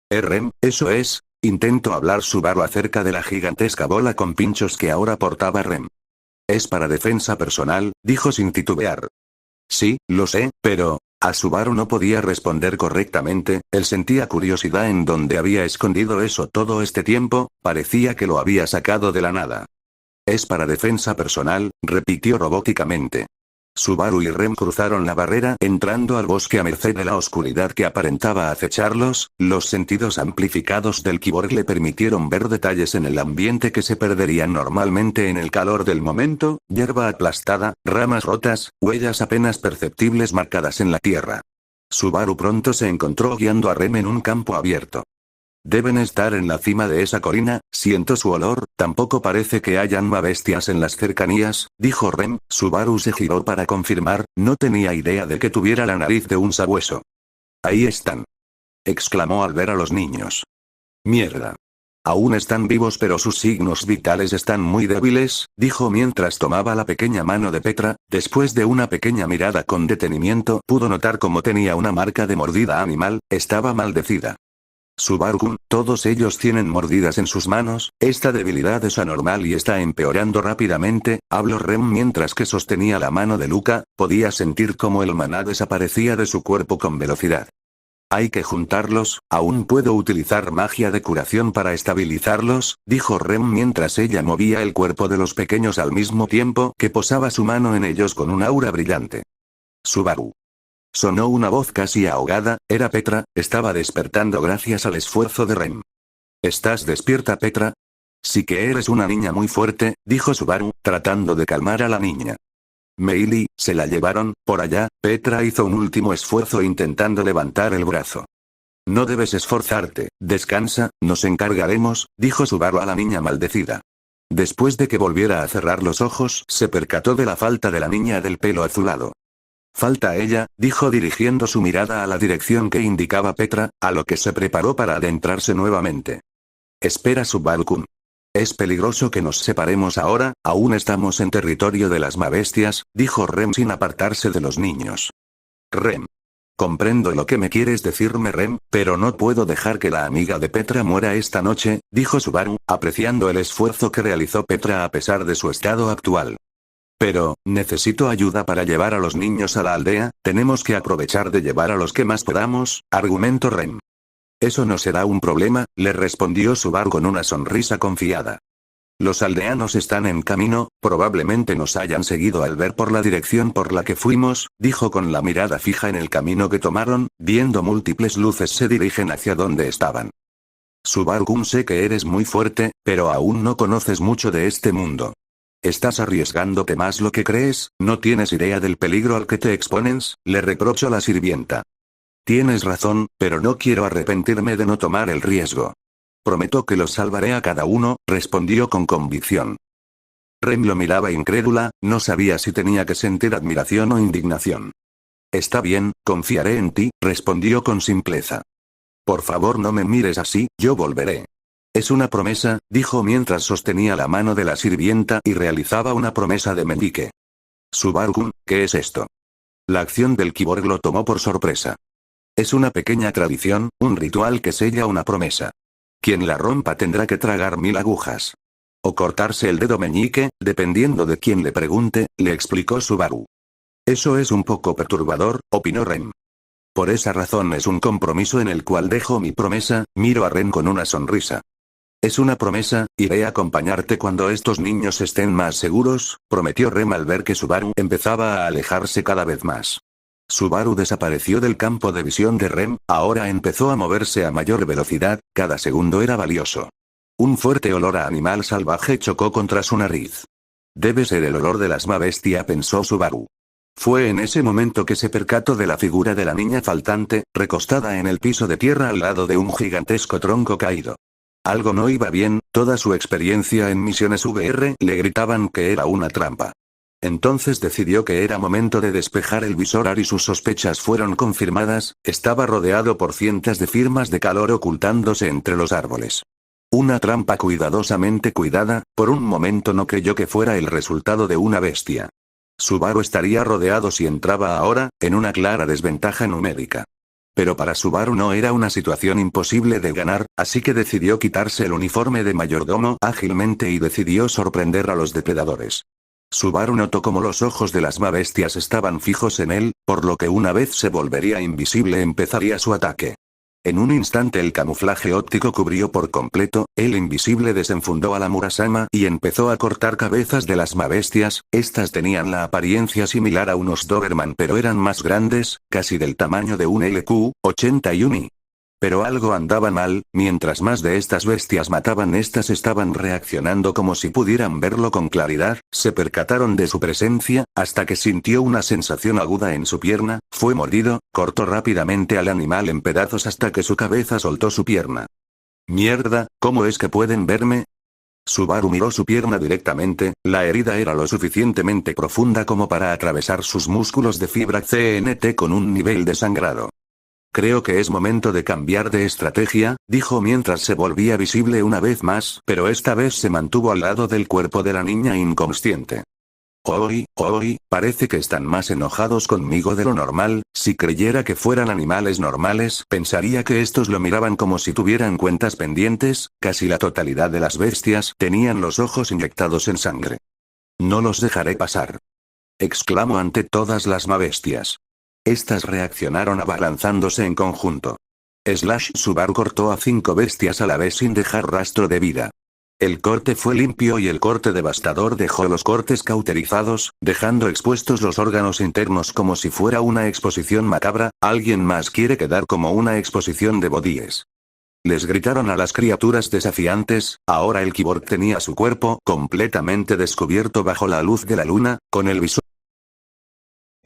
Rem, eso es, intentó hablar Subaru acerca de la gigantesca bola con pinchos que ahora portaba Rem. Es para defensa personal, dijo sin titubear. Sí, lo sé, pero... A Subaru no podía responder correctamente, él sentía curiosidad en dónde había escondido eso todo este tiempo, parecía que lo había sacado de la nada. Es para defensa personal, repitió robóticamente. Subaru y Rem cruzaron la barrera entrando al bosque a merced de la oscuridad que aparentaba acecharlos, los sentidos amplificados del Kyborg le permitieron ver detalles en el ambiente que se perderían normalmente en el calor del momento, hierba aplastada, ramas rotas, huellas apenas perceptibles marcadas en la tierra. Subaru pronto se encontró guiando a Rem en un campo abierto. Deben estar en la cima de esa colina, siento su olor, tampoco parece que hayan más bestias en las cercanías, dijo Rem. Subaru se giró para confirmar, no tenía idea de que tuviera la nariz de un sabueso. Ahí están. Exclamó al ver a los niños. Mierda. Aún están vivos pero sus signos vitales están muy débiles, dijo mientras tomaba la pequeña mano de Petra, después de una pequeña mirada con detenimiento pudo notar cómo tenía una marca de mordida animal, estaba maldecida. Subaru-kun, todos ellos tienen mordidas en sus manos, esta debilidad es anormal y está empeorando rápidamente, habló Rem mientras que sostenía la mano de Luca, podía sentir cómo el maná desaparecía de su cuerpo con velocidad. Hay que juntarlos, aún puedo utilizar magia de curación para estabilizarlos, dijo Rem mientras ella movía el cuerpo de los pequeños al mismo tiempo que posaba su mano en ellos con un aura brillante. Subaru. Sonó una voz casi ahogada, era Petra, estaba despertando gracias al esfuerzo de Rem. ¿Estás despierta, Petra? Sí que eres una niña muy fuerte, dijo Subaru, tratando de calmar a la niña. Meili, se la llevaron, por allá. Petra hizo un último esfuerzo intentando levantar el brazo. No debes esforzarte, descansa, nos encargaremos, dijo Subaru a la niña maldecida. Después de que volviera a cerrar los ojos, se percató de la falta de la niña del pelo azulado. Falta ella, dijo dirigiendo su mirada a la dirección que indicaba Petra, a lo que se preparó para adentrarse nuevamente. Espera, Subaru-kun. Es peligroso que nos separemos ahora, aún estamos en territorio de las mabestias, dijo Rem sin apartarse de los niños. Rem. Comprendo lo que me quieres decirme, Rem, pero no puedo dejar que la amiga de Petra muera esta noche, dijo Subaru, apreciando el esfuerzo que realizó Petra a pesar de su estado actual. Pero, necesito ayuda para llevar a los niños a la aldea, tenemos que aprovechar de llevar a los que más podamos, argumentó Rem. Eso no será un problema, le respondió Subaru con una sonrisa confiada. Los aldeanos están en camino, probablemente nos hayan seguido al ver por la dirección por la que fuimos, dijo con la mirada fija en el camino que tomaron, viendo múltiples luces se dirigen hacia donde estaban. Subaru-kun, sé que eres muy fuerte, pero aún no conoces mucho de este mundo. Estás arriesgándote más lo que crees, no tienes idea del peligro al que te expones, le reprochó la sirvienta. Tienes razón, pero no quiero arrepentirme de no tomar el riesgo. Prometo que los salvaré a cada uno, respondió con convicción. Rem lo miraba incrédula, no sabía si tenía que sentir admiración o indignación. Está bien, confiaré en ti, respondió con simpleza. Por favor no me mires así, yo volveré. Es una promesa, dijo mientras sostenía la mano de la sirvienta y realizaba una promesa de meñique. Subaru-kun, ¿qué es esto? La acción del Kyborg lo tomó por sorpresa. Es una pequeña tradición, un ritual que sella una promesa. Quien la rompa tendrá que tragar 1000 agujas. O cortarse el dedo meñique, dependiendo de quien le pregunte, le explicó Subaru. Eso es un poco perturbador, opinó Rem. Por esa razón es un compromiso en el cual dejo mi promesa, miró a Rem con una sonrisa. Es una promesa, iré a acompañarte cuando estos niños estén más seguros, prometió Rem al ver que Subaru empezaba a alejarse cada vez más. Subaru desapareció del campo de visión de Rem, ahora empezó a moverse a mayor velocidad, cada segundo era valioso. Un fuerte olor a animal salvaje chocó contra su nariz. Debe ser el olor de las mabestia, pensó Subaru. Fue en ese momento que se percató de la figura de la niña faltante, recostada en el piso de tierra al lado de un gigantesco tronco caído. Algo no iba bien, toda su experiencia en misiones VR le gritaban que era una trampa. Entonces decidió que era momento de despejar el visor y sus sospechas fueron confirmadas, estaba rodeado por cientos de firmas de calor ocultándose entre los árboles. Una trampa cuidadosamente cuidada, por un momento no creyó que fuera el resultado de una bestia. Subaru estaría rodeado si entraba ahora, en una clara desventaja numérica. Pero para Subaru no era una situación imposible de ganar, así que decidió quitarse el uniforme de mayordomo ágilmente y decidió sorprender a los depredadores. Subaru notó como los ojos de las mabestias estaban fijos en él, por lo que una vez se volvería invisible empezaría su ataque. En un instante el camuflaje óptico cubrió por completo, el invisible desenfundó a la Murasama y empezó a cortar cabezas de las mabestias. Estas tenían la apariencia similar a unos Doberman pero eran más grandes, casi del tamaño de un LQ-81i. Pero algo andaba mal, mientras más de estas bestias mataban, estas estaban reaccionando como si pudieran verlo con claridad, se percataron de su presencia, hasta que sintió una sensación aguda en su pierna, fue mordido, cortó rápidamente al animal en pedazos hasta que su cabeza soltó su pierna. Mierda, ¿cómo es que pueden verme? Subaru miró su pierna directamente, la herida era lo suficientemente profunda como para atravesar sus músculos de fibra CNT con un nivel de sangrado. Creo que es momento de cambiar de estrategia, dijo mientras se volvía visible una vez más, pero esta vez se mantuvo al lado del cuerpo de la niña inconsciente. Parece que están más enojados conmigo de lo normal. Si creyera que fueran animales normales, pensaría que estos lo miraban como si tuvieran cuentas pendientes. Casi la totalidad de las bestias tenían los ojos inyectados en sangre. No los dejaré pasar, exclamó ante todas las mabestias. Estas reaccionaron abalanzándose en conjunto. Subaru cortó a 5 bestias a la vez sin dejar rastro de vida. El corte fue limpio y el corte devastador dejó los cortes cauterizados, dejando expuestos los órganos internos como si fuera una exposición macabra. Alguien más quiere quedar como una exposición de bodíes. Les gritaron a las criaturas desafiantes. Ahora el Cyborg tenía su cuerpo completamente descubierto bajo la luz de la luna, con el visor.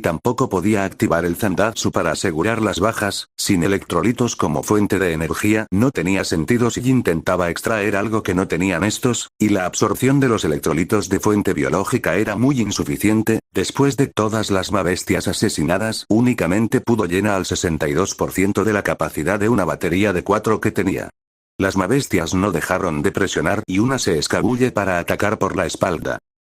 Tampoco podía activar el Zandatsu para asegurar las bajas. Sin electrolitos como fuente de energía no tenía sentido si intentaba extraer algo que no tenían estos, y la absorción de los electrolitos de fuente biológica era muy insuficiente. Después de todas las mabestias asesinadas, únicamente pudo llenar al 62% de la capacidad de una batería de 4 que tenía. Las mabestias no dejaron de presionar y una se escabulle para atacar por la espalda.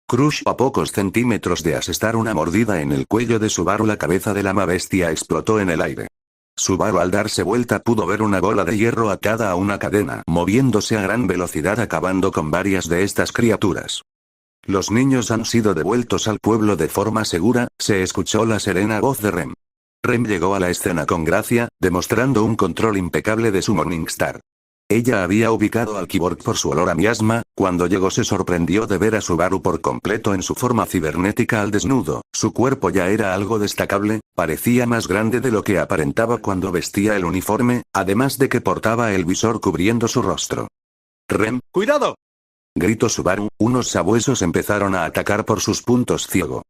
Crush a pocos centímetros de asestar una mordida en el cuello de Subaru, la cabeza de la mabestia explotó en el aire. Subaru al darse vuelta pudo ver una bola de hierro atada a una cadena moviéndose a gran velocidad acabando con varias de estas criaturas. Los niños han sido devueltos al pueblo de forma segura, se escuchó la serena voz de Rem. Rem llegó a la escena con gracia, demostrando un control impecable de su Morningstar. Ella había ubicado al Cyborg por su olor a miasma. Cuando llegó se sorprendió de ver a Subaru por completo en su forma cibernética al desnudo. Su cuerpo ya era algo destacable, parecía más grande de lo que aparentaba cuando vestía el uniforme, además de que portaba el visor cubriendo su rostro. Rem, ¡cuidado!, gritó Subaru. Unos sabuesos empezaron a atacar por sus puntos ciego.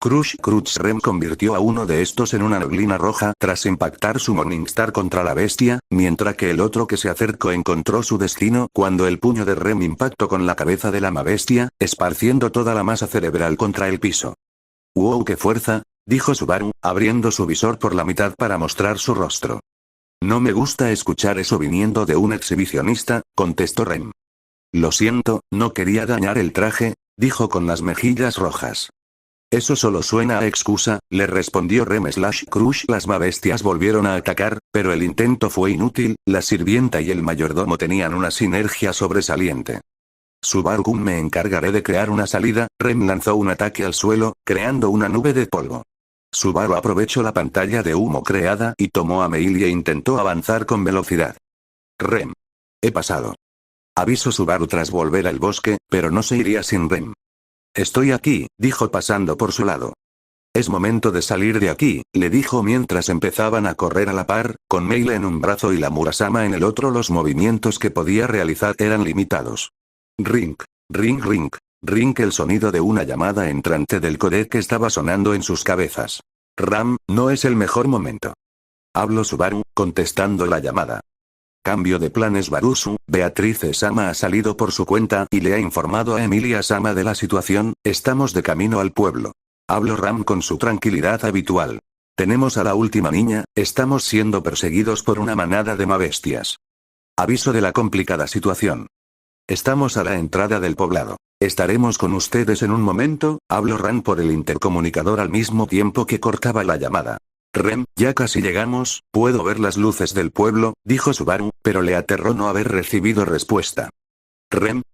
Rem convirtió a uno de estos en una neblina roja tras impactar su Morningstar contra la bestia, mientras que el otro que se acercó encontró su destino cuando el puño de Rem impactó con la cabeza de la mabestia, esparciendo toda la masa cerebral contra el piso. ¡Wow, qué fuerza!, dijo Subaru, abriendo su visor por la mitad para mostrar su rostro. No me gusta escuchar eso viniendo de un exhibicionista, contestó Rem. Lo siento, no quería dañar el traje, dijo con las mejillas rojas. Eso solo suena a excusa, le respondió Rem/Crush. Las mabestias volvieron a atacar, pero el intento fue inútil. La sirvienta y el mayordomo tenían una sinergia sobresaliente. Subaru, me encargaré de crear una salida. Rem lanzó un ataque al suelo, creando una nube de polvo. Subaru aprovechó la pantalla de humo creada y tomó a Meili e intentó avanzar con velocidad. Rem. He pasado. Avisó Subaru tras volver al bosque, pero no se iría sin Rem. Estoy aquí, dijo pasando por su lado. Es momento de salir de aquí, le dijo mientras empezaban a correr a la par, con Meili en un brazo y la Murasama en el otro. Los movimientos que podía realizar eran limitados. Ring, ring, ring, ring. El sonido de una llamada entrante del codec estaba sonando en sus cabezas. Ram, no es el mejor momento. Habló Subaru, contestando la llamada. Cambio de planes Barusu. Beatriz Sama ha salido por su cuenta y le ha informado a Emilia Sama de la situación. Estamos de camino al pueblo. Habló Ram con su tranquilidad habitual. Tenemos a la última niña, estamos siendo perseguidos por una manada de mabestias. Aviso de la complicada situación. Estamos a la entrada del poblado. Estaremos con ustedes en un momento, habló Ram por el intercomunicador al mismo tiempo que cortaba la llamada. Rem, ya casi llegamos, puedo ver las luces del pueblo, dijo Subaru, pero le aterró no haber recibido respuesta. Rem,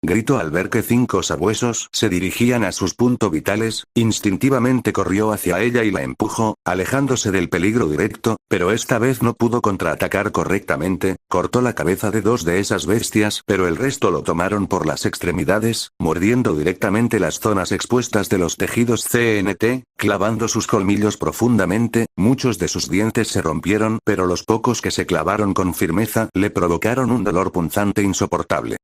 Gritó al ver que 5 sabuesos se dirigían a sus puntos vitales, instintivamente corrió hacia ella y la empujó, alejándose del peligro directo, pero esta vez no pudo contraatacar correctamente, cortó la cabeza de 2 de esas bestias, pero el resto lo tomaron por las extremidades, mordiendo directamente las zonas expuestas de los tejidos CNT, clavando sus colmillos profundamente, muchos de sus dientes se rompieron, pero los pocos que se clavaron con firmeza le provocaron un dolor punzante insoportable.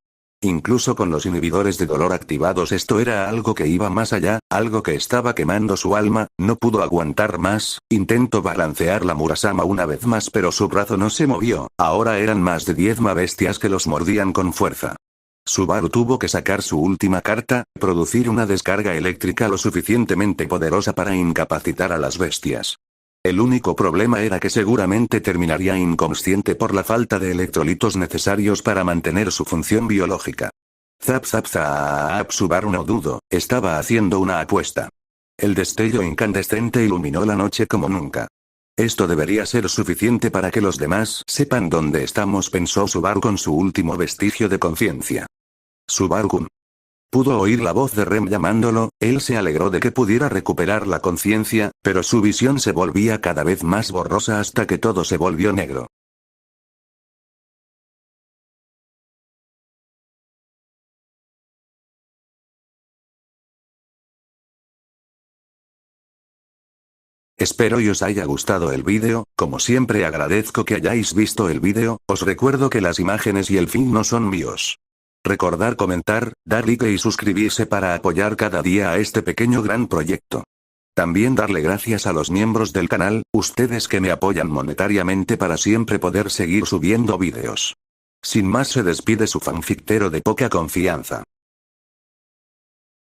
Incluso con los inhibidores de dolor activados esto era algo que iba más allá, algo que estaba quemando su alma, no pudo aguantar más, intentó balancear la Murasama una vez más pero su brazo no se movió, ahora eran más de 10 bestias que los mordían con fuerza. Subaru tuvo que sacar su última carta, producir una descarga eléctrica lo suficientemente poderosa para incapacitar a las bestias. El único problema era que seguramente terminaría inconsciente por la falta de electrolitos necesarios para mantener su función biológica. Zap zap zap, Subaru no dudo, estaba haciendo una apuesta. El destello incandescente iluminó la noche como nunca. Esto debería ser suficiente para que los demás sepan dónde estamos, pensó Subaru con su último vestigio de conciencia. Subaru-kun. Pudo oír la voz de Rem llamándolo, él se alegró de que pudiera recuperar la conciencia, pero su visión se volvía cada vez más borrosa hasta que todo se volvió negro. Espero y os haya gustado el vídeo, como siempre agradezco que hayáis visto el vídeo, os recuerdo que las imágenes y el fin no son míos. Recordar comentar, dar like y suscribirse para apoyar cada día a este pequeño gran proyecto. También darle gracias a los miembros del canal, ustedes que me apoyan monetariamente para siempre poder seguir subiendo vídeos. Sin más se despide su fanfictero de poca confianza.